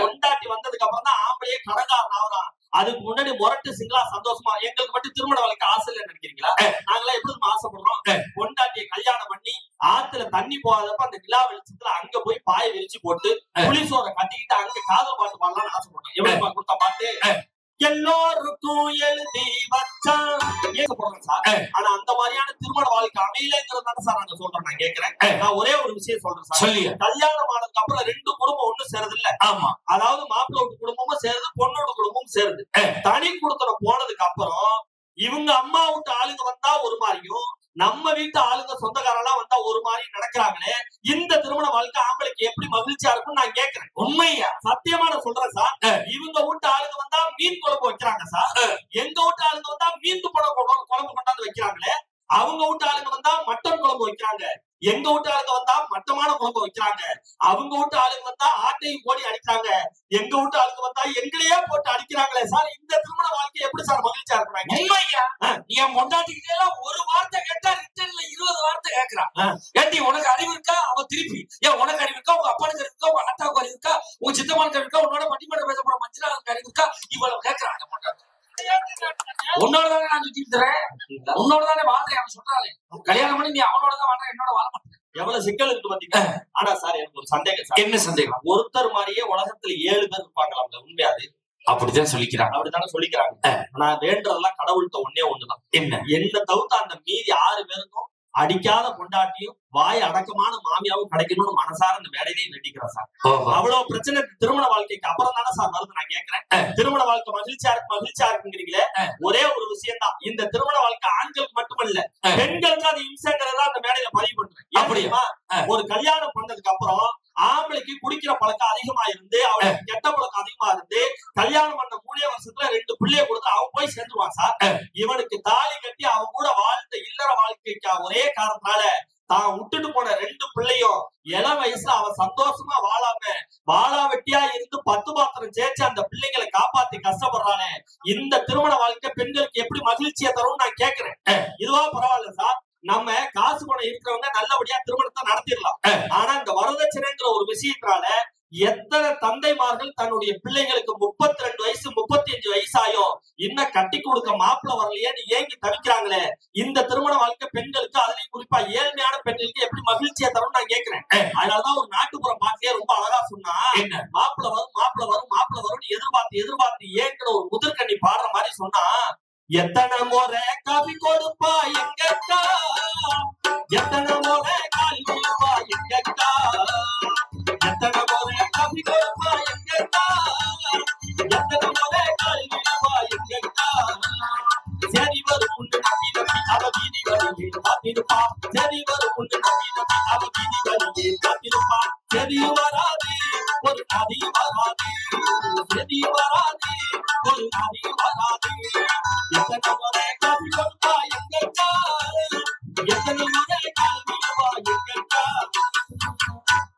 வந்ததுக்கு அப்புறம் தான் ஆம்பளையே கடன்காரன் ஆகுறான். அதுக்கு முன்னாடி முரட்டு சிங்களா சந்தோஷமா எங்களுக்கு மட்டும் திருமண வாழ்க்கை ஆசை இல்லைன்னு நினைக்கிறீங்களா? நாங்களாம் எப்படி ஆசைப்படுறோம்? பொண்டாட்டியை கல்யாணம் பண்ணி ஆத்துல தண்ணி போகாதப்ப அந்த நிலா வெளிச்சத்துல அங்க போய் பாய விரிச்சு போட்டு புளிசோரை கட்டிக்கிட்டு அங்க காதல் பாட்டு பாடலாம்னு ஆசைப்படுறோம். எப்படி கொடுத்த பாட்டு? எல்லோருக்கும் எழுதி வச்சான் சார். ஆனா அந்த மாதிரியான திருமண வாழ்க்கை அமையலங்கிறதான சார் நாங்க சொல்றோம். நான் கேட்கிறேன், நான் ஒரே ஒரு விஷயம் சொல்றேன் சார். கல்யாணம் ஆனதுக்கு அப்புறம் 2 குடும்பம் ஒண்ணு சேருது இல்ல? ஆமா. அதாவது மாப்பிள்ளோட குடும்பமும் சேருது, பொண்ணோட குடும்பமும் சேருது. தனி குடுத்தனம் போனதுக்கு அப்புறம் இவங்க அம்மா வீட்டு ஆளுங்க வந்தா ஒரு மாதிரியும், நம்ம வீட்டு ஆளுங்க சொந்தக்காரெல்லாம் வந்தா ஒரு மாதிரி நடக்கிறாங்களே, இந்த திருமண வாழ்க்கை ஆம்பளைக்கு எப்படி மகிழ்ச்சியா இருக்கும்னு நான் கேட்கிறேன். உண்மையா சத்தியமா நான் சொல்றேன் சார். இவங்க வீட்டு ஆளுங்க வந்தா மீன் குழம்பு வைக்கிறாங்க சார். எங்க வீட்டு ஆளுங்க வந்தா மீன் குழம்பு கொண்டாந்து வைக்கிறாங்களே. அவங்க வீட்டு ஆளுங்க வந்தா மட்டன் குழம்பு வைக்கிறாங்க. எங்க வீட்டு ஆளுங்க வந்தா மட்டமான குழம்பு வைக்கிறாங்க. அவங்க வீட்டு ஆளுங்க வந்தா ஆட்டையும் போடி அடிக்கிறாங்க. எங்க வீட்டு ஆளுங்க வந்தா எங்களையே போட்டு அடிக்கிறாங்களே சார். இந்த திருமண வாழ்க்கை எப்படி சார் மகிழ்ச்சியா இருக்கிறாங்க? உண்மையா? நீ கொண்டாட்டிக்கிட்டே ஒரு வார்த்தை கேட்டா ரிட்டர்ன்ல 20 வார்த்தை கேட்கிறான். ஏண்டி உனக்கு அறிவு இருக்கா? அவன் திருப்பி ஏன் உனக்கு அறிவு இருக்கா? உங்க அப்பானுக்கு இருக்கா? உங்க அத்தாவுக்கு அறிவு இருக்கா? உங்க சித்தமானுக்கு அறிவு இருக்கா? உன்னோட பட்டிமன்ற பேச போற மஞ்சளாவுக்கு அறிவு இருக்கா? இவ்வளவு கேட்கிறாங்க பொண்டாட்டி. உன்னோடதானே நான் சுத்திட்டு தரேன், உன்னோடதானே வாழ்றேன். அவன் சொல்றாளே கல்யாணம் பண்ணி நீ அவனோடதான் வாழ்ற, என்னோட வாழ மாட்டேன். எவ்வளவு சிக்கல் இருக்கு பாத்தீங்க. ஆனா சார் எனக்கு ஒரு சந்தேகம் சார். என்ன சந்தேகம்? ஒருத்தர் மாதிரியே உலகத்துல 7 பேர் இருப்பாங்களா? உண்மையாது? அப்படித்தான் சொல்லிக்கிறாங்க. அப்படித்தானே சொல்லிக்கிறாங்க. நான் வேண்டதெல்லாம் கடவுள்கிட்ட ஒன்னே ஒண்ணுதான். என்ன தவிர்த்து அந்த மீதி 6 பேருக்கும் அடிக்காத பொண்டாட்டியும் வாய் அடக்கமான மாமியாவும் கிடைக்கணும்னு மனசார இந்த வேலையிலேயே வேண்டிக்கிறேன் சார். அவ்வளவு பிரச்சனை திருமண வாழ்க்கைக்கு அப்புறம் தானே சார் வருது. நான் கேட்கிறேன், திருமண வாழ்க்கை மகிழ்ச்சியா இருக்குங்கிறீங்களே, ஒரே ஒரு விஷயம் தான். இந்த திருமண வாழ்க்கை ஆண்களுக்கு மட்டுமல்ல, பெண்களுக்கு அது இம்சங்கிறதா அந்த மேடையில பதிவு பண்றேன். அப்படியா? ஒரு கல்யாணம் பண்ணதுக்கு அப்புறம் ஆம்பளைக்கு குடிக்கிற பழக்கம் அதிகமா இருந்து, அவனுக்கு கெட்ட பழக்கம் அதிகமா இருந்து, கல்யாணம் பண்ண 3 வருஷத்துல 2 பிள்ளைய கொடுத்து அவன் போய் சேர்ந்துருவான் சார். இவனுக்கு தாலி கட்டி அவன் கூட வாழ்ந்த இல்லற வாழ்க்கைக்கு ஒரே காரணத்தால தான் விட்டுட்டு போன 2 பிள்ளையும் இளம் வயசுல அவன் சந்தோஷமா வாழா வெட்டியா இருந்து 10 பாத்திரம் சேர்த்து அந்த பிள்ளைங்களை காப்பாத்தி கஷ்டப்படுறானே, இந்த திருமண வாழ்க்கை பெண்களுக்கு எப்படி மகிழ்ச்சியை தரும் நான் கேட்கிறேன். இதுவா பரவாயில்ல சார், நம்ம காசு பணம் இருக்கிறவங்க நல்லபடியா திருமணத்தை நடத்திடலாம். ஆனா இந்த வரதட்சணைங்கிற ஒரு விஷயத்தினால எத்தனை தந்தைமார்கள் தன்னுடைய பிள்ளைங்களுக்கு 32 வயசு 35 வயசாயும் இன்னும் கட்டி கொடுக்க மாப்பிள்ள வரலையேன்னு ஏங்கி தவிக்கிறாங்களே, இந்த திருமண வாழ்க்கை பெண்களுக்கு, அதுலயும் குறிப்பா ஏழ்மையான பெண்களுக்கு எப்படி மகிழ்ச்சியா தரும் நான் கேட்கிறேன். அதனாலதான் ஒரு நாட்டுப்புற பாட்டிலே ரொம்ப அழகா சொன்னா, மாப்பிள்ள வரும் எதிர்பார்த்து ஏங்கிற ஒரு முதிர்கண்ணி பாடுற மாதிரி சொன்னா, எத்தனை முறை காபி கொடுப்பா எங்கக்கா, எத்தனை முறை கால் விழுவா எங்கக்கா, எத்தனை முறை காபி கொடுப்பா எங்கக்கா, எத்தனை முறை கால் விழுவா எங்கக்கா. சரி வரும் உண்டு நம்பி அவ வீதி வழியே காத்திருப்பா, சரி வரும் உண்டு நம்பி அவ வீதி வழியே காத்திருப்பா. சரி வராது ஒரு நதி வராது, சரி வராது ஒரு நதி வராது. எத்தனை முறை காபி கொடுப்பா எங்கக்கா, எத்தனை முறை கால் விழுவா எங்கக்கா.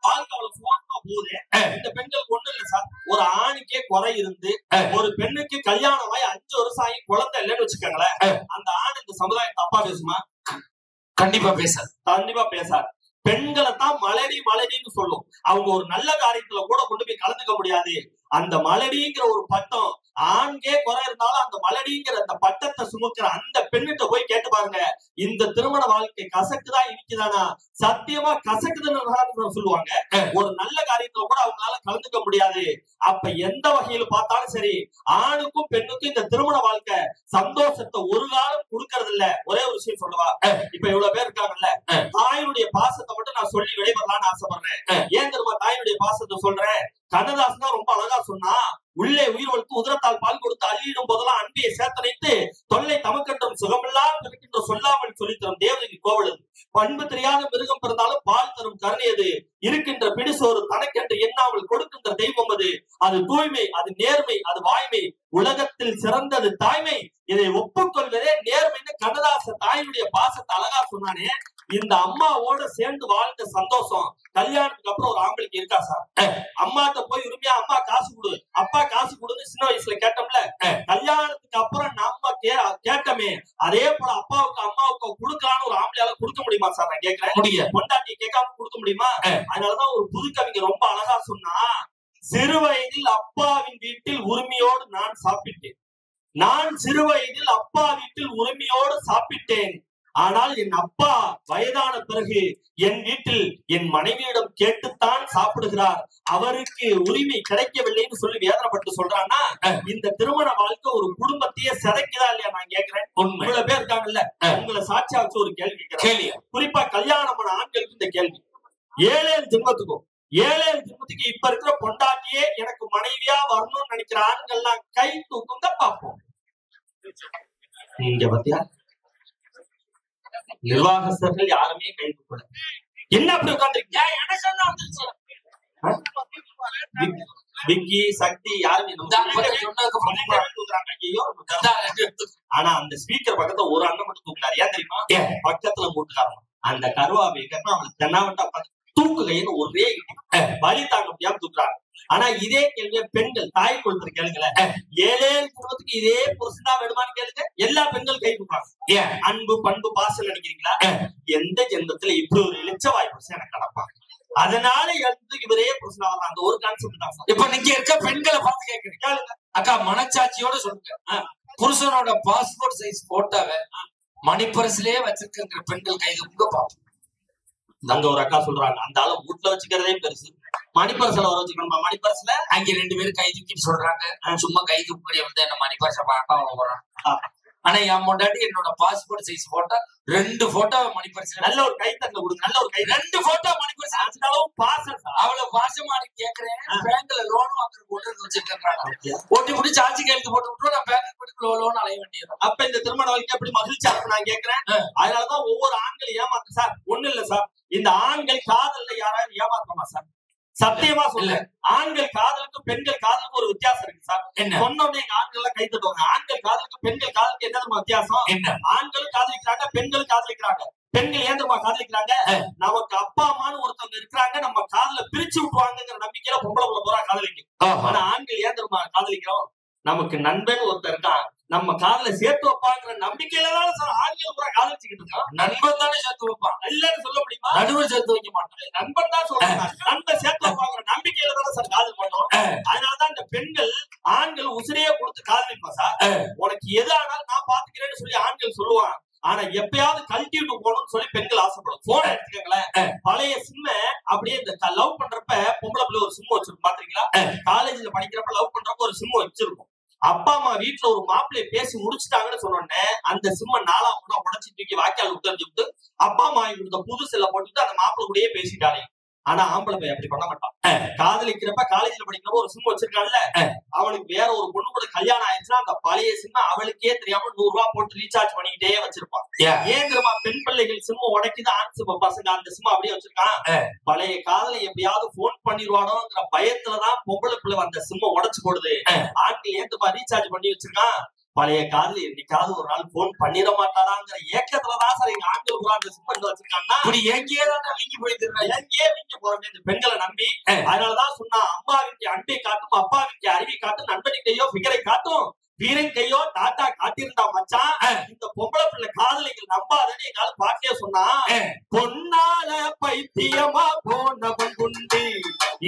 வாழ்க்கை அவ்வளவு சுவாசமா போகுது. இந்த பெண்களுக்கு ஒண்ணு இல்ல சார், ஒரு ஆணுக்கே குறை இருந்து ஒரு பெண்ணுக்கு கல்யாணம் ஆகி 5 வருஷம் ஆகி குழந்தை இல்லைன்னு வச்சுக்கோங்களேன், அந்த ஆண் இந்த சமுதாயம் தப்பா பேசுமா? கண்டிப்பா பேசாது. கண்டிப்பா பேசாது. பெண்களை தான் மலடி மலடின்னு சொல்லும். அவங்க ஒரு நல்ல காரியத்துல கூட கொண்டு போய் கலந்துக்க முடியாது. அந்த மலடிங்கிற ஒரு பட்டம் ஆண்கே குறை இருந்தாலும் அந்த மலடிங்கிற அந்த பட்டத்தை சுமக்கிற அந்த பெண்ணிட்ட போய் கேட்டு பாருங்க, இந்த திருமண வாழ்க்கை கசக்குதா இனிக்குதானா? சத்தியமா கசக்குதுன்னு சொல்லுவாங்க. ஒரு நல்ல காரியத்துல கூட அவங்களால கலந்துக்க முடியாது. அப்ப எந்த வகையில பார்த்தாலும் சரி, ஆணுக்கும் பெண்ணுக்கும் இந்த திருமண வாழ்க்கை சந்தோஷத்தை ஒரு காலம் கொடுக்கறது இல்ல. ஒரே ஒரு விஷயம் சொல்லவா? இப்ப இவ்வளவு பேர் இருக்காங்கல்ல, தாயினுடைய பாசத்தை மட்டும் நான் சொல்லி விடைபெறலாம்னு ஆசைப்படுறேன். ஏன் தெரியுமா தாயினுடைய பாசத்தை சொல்றேன்? கண்ணதாசன் தான் ரொம்ப அழகா சொன்னா, உள்ளே உயிர் வளர்த்து உதிரத்தால் பால் கொடுத்து அள்ளிடும் போதெல்லாம் அன்பியை சேர்த்தனைத்து தொல்லை தமக்கன்றும் சுகமெல்லாம் இருக்கின்ற சொல்லாமல் சொல்லித்தரும் தேவதைக்கு கோவலது. பண்பு தெரியாத மிருகம் பிறந்தாலும் பால் தரும் கருணையது. இருக்கின்ற பிடிசோறு தனக்கென்று எண்ணாமல் கொடுக்கின்ற தெய்வம் அது. அது தூய்மை, அது நேர்மை, அது வாய்மை. உலகத்தில் சிறந்தது தாய்மை, இதை ஒப்புக்கொள்வதே நேர்மைன்னு கண்ணதாசன் தாயினுடைய பாசத்தை அழகா சொன்னானே. இந்த அம்மாவோட சேர்ந்து வாழ்ந்த சந்தோஷம் கல்யாணத்துக்கு அப்புறம் ஒரு ஆம்பளைக்கு இருக்கா சார்? அம்மாட்ட போய் உரிமையா அம்மா காசு கொடு, அப்பா காசு கொடுன்னு சின்ன வயசுல கேட்டோம்ல, கல்யாணத்துக்கு அப்புறம் நம்ம கேட்டோமே, அதே போல அப்பாவுக்கு அம்மாவுக்கு கொடுக்கலான்னு ஒரு ஆம்பளையால கொடுக்க முடியுமா சார்? நான் கேட்கிறேன். முடியும். பொண்டாட்டியை கேட்காம கொடுக்க முடியுமா? அதனாலதான் ஒரு புது கவிஞர் ரொம்ப அழகா சொன்னா, சிறு வயதில் அப்பாவின் வீட்டில் உரிமையோடு நான் சாப்பிட்டேன். நான் சிறு வயதில் அப்பா வீட்டில் உரிமையோடு சாப்பிட்டேன். ஆனால் என் அப்பா வயதான பிறகு என் வீட்டில் என் மனைவியிடம் கேட்டுத்தான் சாப்பிடுகிறார். அவருக்கு உரிமை கிடைக்கவில்லைன்னு சொல்லி வேதனைப்பட்டு சொல்றான்னா, இந்த திருமண வாழ்க்கை ஒரு குடும்பத்தையே சிதைக்குதா இல்லையா? நான் கேட்கிறேன். இவ்வளவு பேர் இருக்காங்கல்ல, உங்களை சாட்சியா வச்சு ஒரு கேள்வி கேட்கிறேன். குறிப்பா கல்யாணம் பண்ண ஆண்களுக்கு இந்த கேள்வி. 7 ஜென்மத்துக்கும் 7 ஜென்மத்துக்கு இப்ப இருக்கிற பொண்டாட்டியே எனக்கு மனைவியா வரணும்னு நினைக்கிற ஆண்கள்லாம் கை தூக்குங்க பார்ப்போம். நீங்க பத்தியா நிர்வாகஸ்தர்கள் யாருமே கை தூக்கல. என்ன அப்படி உட்கார்ந்துருக்கீங்க? விக்கி சக்தி யாருமே ஆனா அந்த ஸ்பீக்கர் பக்கத்துல ஒரு அண்ணன் மட்டும் தூக்குனாரு. ஏன் தெரியுமா? பக்கத்துல மூட்டுக்காரன் அந்த கருவாவை கட்டினா அவனுக்கு தென்னாவட்டா தூக்குகைன்னு ஒரே வலி தாங்க முடியாம தூக்குறாங்க. ஆனா இதே கேள்விய பெண்கள் தாய் கொடுத்துரு கேளுங்களேன். 7 குடும்பத்துக்கு இதே புருஷன் தான் வேணுமான்னு கேளுங்க, எல்லா பெண்கள் கை கொடுப்பாங்க. அன்பு பண்பு பாசம் நினைக்கிறீங்களா? எந்த ஜென்மத்துல இப்படி ஒரு இளிச்ச வாய் புருஷன் எனக்கு நடப்பாங்க. அதனால இவரே புருஷனா வரலாம். அந்த ஒரு கான்செப்ட் தான். இப்ப நீங்க இருக்க பெண்களை பார்த்து கேட்கிறீங்க, அக்கா மனச்சாட்சியோட சொல்லுங்க, புருஷனோட பாஸ்போர்ட் சைஸ் போட்டோவை மணிப்பரிசிலே வச்சிருக்கிற பெண்கள் கை தூக்குங்க பார்ப்போம். அங்க ஒரு அக்கா சொல்றாங்க, அந்த ஆளு வீட்டுல வச்சுக்கிறதே பெருசு, மணிப்பரிசல வர வச்சுக்கணுமா? மணிப்பரிசல அங்க 2 பேரும் கை தூக்கிட்டு சொல்றாங்க, சும்மா கை தூக்கி வந்து என்ன மணிப்பரிச பார்க்க போறான். ஆனா என் முன்னாடி என்னோட பாஸ்போர்ட் சைஸ் போட்டோ 2 போட்டோ மணிப்பரிசு. நல்ல ஒரு கை தட்டல கொடுங்க, நல்ல ஒரு கை. 2 போட்டோ மணிப்பரிசு. அந்த அளவு பாசம், அவ்வளவு பாசமா கேக்குறேன். பேங்க்ல லோன் வாங்குற போட்டு வச்சிருக்காங்க, ஓட்டி முடி சார்ஜ் கையெழுத்து போட்டு விட்டு நான் பேங்க் போட்டு லோன் அலைய வேண்டியது. அப்ப இந்த திருமண வாழ்க்கை எப்படி மகிழ்ச்சியா இருக்கு நான் கேட்கிறேன். அதனாலதான் ஒவ்வொரு ஆண்கள் ஏமாத்து சார். ஒண்ணு இல்ல சார், இந்த ஆண்கள் காதல்ல யாராவது ஏமாத்தமா சார்? சத்தியமா சொல்ல, ஆண்கள் காதலுக்கும் பெண்கள் காதலுக்கும் ஒரு வித்தியாசம் இருக்கு சார். சொன்னோடனே எங்க ஆண்கள் எல்லாம் கை தட்டுவாங்க. ஆண்கள் காதலுக்கும் பெண்கள் காதலுக்கு என்ன வித்தியாசம்? ஆண்களும் காதலிக்கிறாங்க, பெண்களும் காதலிக்கிறாங்க. பெண்கள் ஏன் தெரியுமா காதலிக்கிறாங்க? நமக்கு அப்பா அம்மான்னு ஒருத்தவங்க இருக்கிறாங்க, நம்ம காதல பிரிச்சு விட்டுவாங்கிற நம்பிக்கையில பொம்பளை புள்ள போறா காதலிக்கும். ஆனா ஆண்கள் ஏன் தெரியுமா காதலிக்கிறோம்? நமக்கு நண்பன் ஒருத்தர் இருக்கான், நம்ம காதல சேர்த்து வைப்பாங்கிற நம்பிக்கையில தான் சார் ஆண்கள் பூரா காதலிச்சுக்கிட்டு இருக்கோம். நண்பன் தானே சேர்த்து வைப்பான், இல்லன்னு சொல்ல முடியுமா? நடுவர் சேர்த்து வைக்க மாட்டாங்க, நண்பன் தான் சொல்றாங்க. நண்பன் சேர்த்து வைப்பாங்கிற நம்பிக்கையில தானே சார் காதல் பண்ணோம். அதனாலதான் இந்த பெண்கள் ஆண்கள் உசிரையே கொடுத்து காதலிப்பா சார். உனக்கு எது ஆனாலும் நான் பாத்துக்கிறேன்னு சொல்லி ஆண்கள் சொல்லுவான். ஆனா எப்பயாவது கழட்டிட்டு போகணும்னு சொல்லி பெண்கள் ஆசைப்படும். போன் எடுத்துக்கங்களேன், பழைய சிம்ம அப்படியே இந்த லவ் பண்றப்ப பொம்பளை பிள்ளை ஒரு சிம் வச்சிருக்கும் பாத்தீங்களா? காலேஜ்ல படிக்கிறப்ப லவ் பண்றப்ப ஒரு சிம் வச்சிருக்கும். அப்பா அம்மா வீட்டுல ஒரு மாப்பிள்ளைய பேசி முடிச்சுட்டாங்கன்னு சொன்னோடனே அந்த சிம்ம 4ஆம் முன்னா உடச்சி தூக்கி வாய்க்கால் விட்டு அப்பா அம்மா கொடுத்த புது செல்ல போட்டுட்டு அந்த மாப்பிள்ளை கூடயே பேசிட்டாலே. ஆனா ஆம்பளை பையன் அப்படி பண்ண மாட்டான். காதலிக்கிறப்ப காலேஜ்ல படிக்கிறப்ப ஒரு சிம் வச்சிருக்கான்ல, அவனுக்கு வேற ஒரு பொண்ணு கூட கல்யாணம் ஆயிடுச்சுன்னா அந்த பழைய சிம்ம அவளுக்கே தெரியாம 100 ரூபாய் போட்டு ரீசார்ஜ் பண்ணிக்கிட்டே வச்சிருப்பான். ஏன் தெரியுமா? பெண் பிள்ளைகள் சிம்ம உடைக்குது, ஆண் சிம்ம பசங்க அந்த சிம்ம அப்படியே வச்சிருக்கான். பழைய காதலை எப்படியாவது போன் பண்ணிடுவானோங்கிற பயத்துலதான் பொம்பளை பிள்ளை அந்த சிம்ம உடைச்சு போடுது. ஆண்கள் ஏன் தெரியுமா ரீசார்ஜ் பண்ணி வச்சிருக்கான்? பழைய காதலி என்னைக்காவது ஒரு நாள் போன் பண்ணிட மாட்டாளாங்கிற ஏக்கத்துலதான் சார் எங்க ஆண்கள் பூரா அந்த சிம் பண்ணி வச்சிருக்காங்கன்னா இப்படி எங்கேயே தான் வீங்கி போயிட்டு எங்கேயே வீங்க போறோமே இந்த பெண்களை நம்பி. அதனாலதான் சொன்னா அம்மாவிற்கு அன்பை காட்டும், அப்பாவிற்கு அறிவை காட்டும், நண்பனின் கையோ பிகரை காட்டும், வீரன் கையோ டாட்டா காட்டியிருந்தா மச்சான். இந்த பொம்பளை பிள்ளை காதலிகள் நம்பாதன்னு எங்கால பாட்டியே சொன்னா. பொன்னால பைத்தியமா போனவன் உண்டு,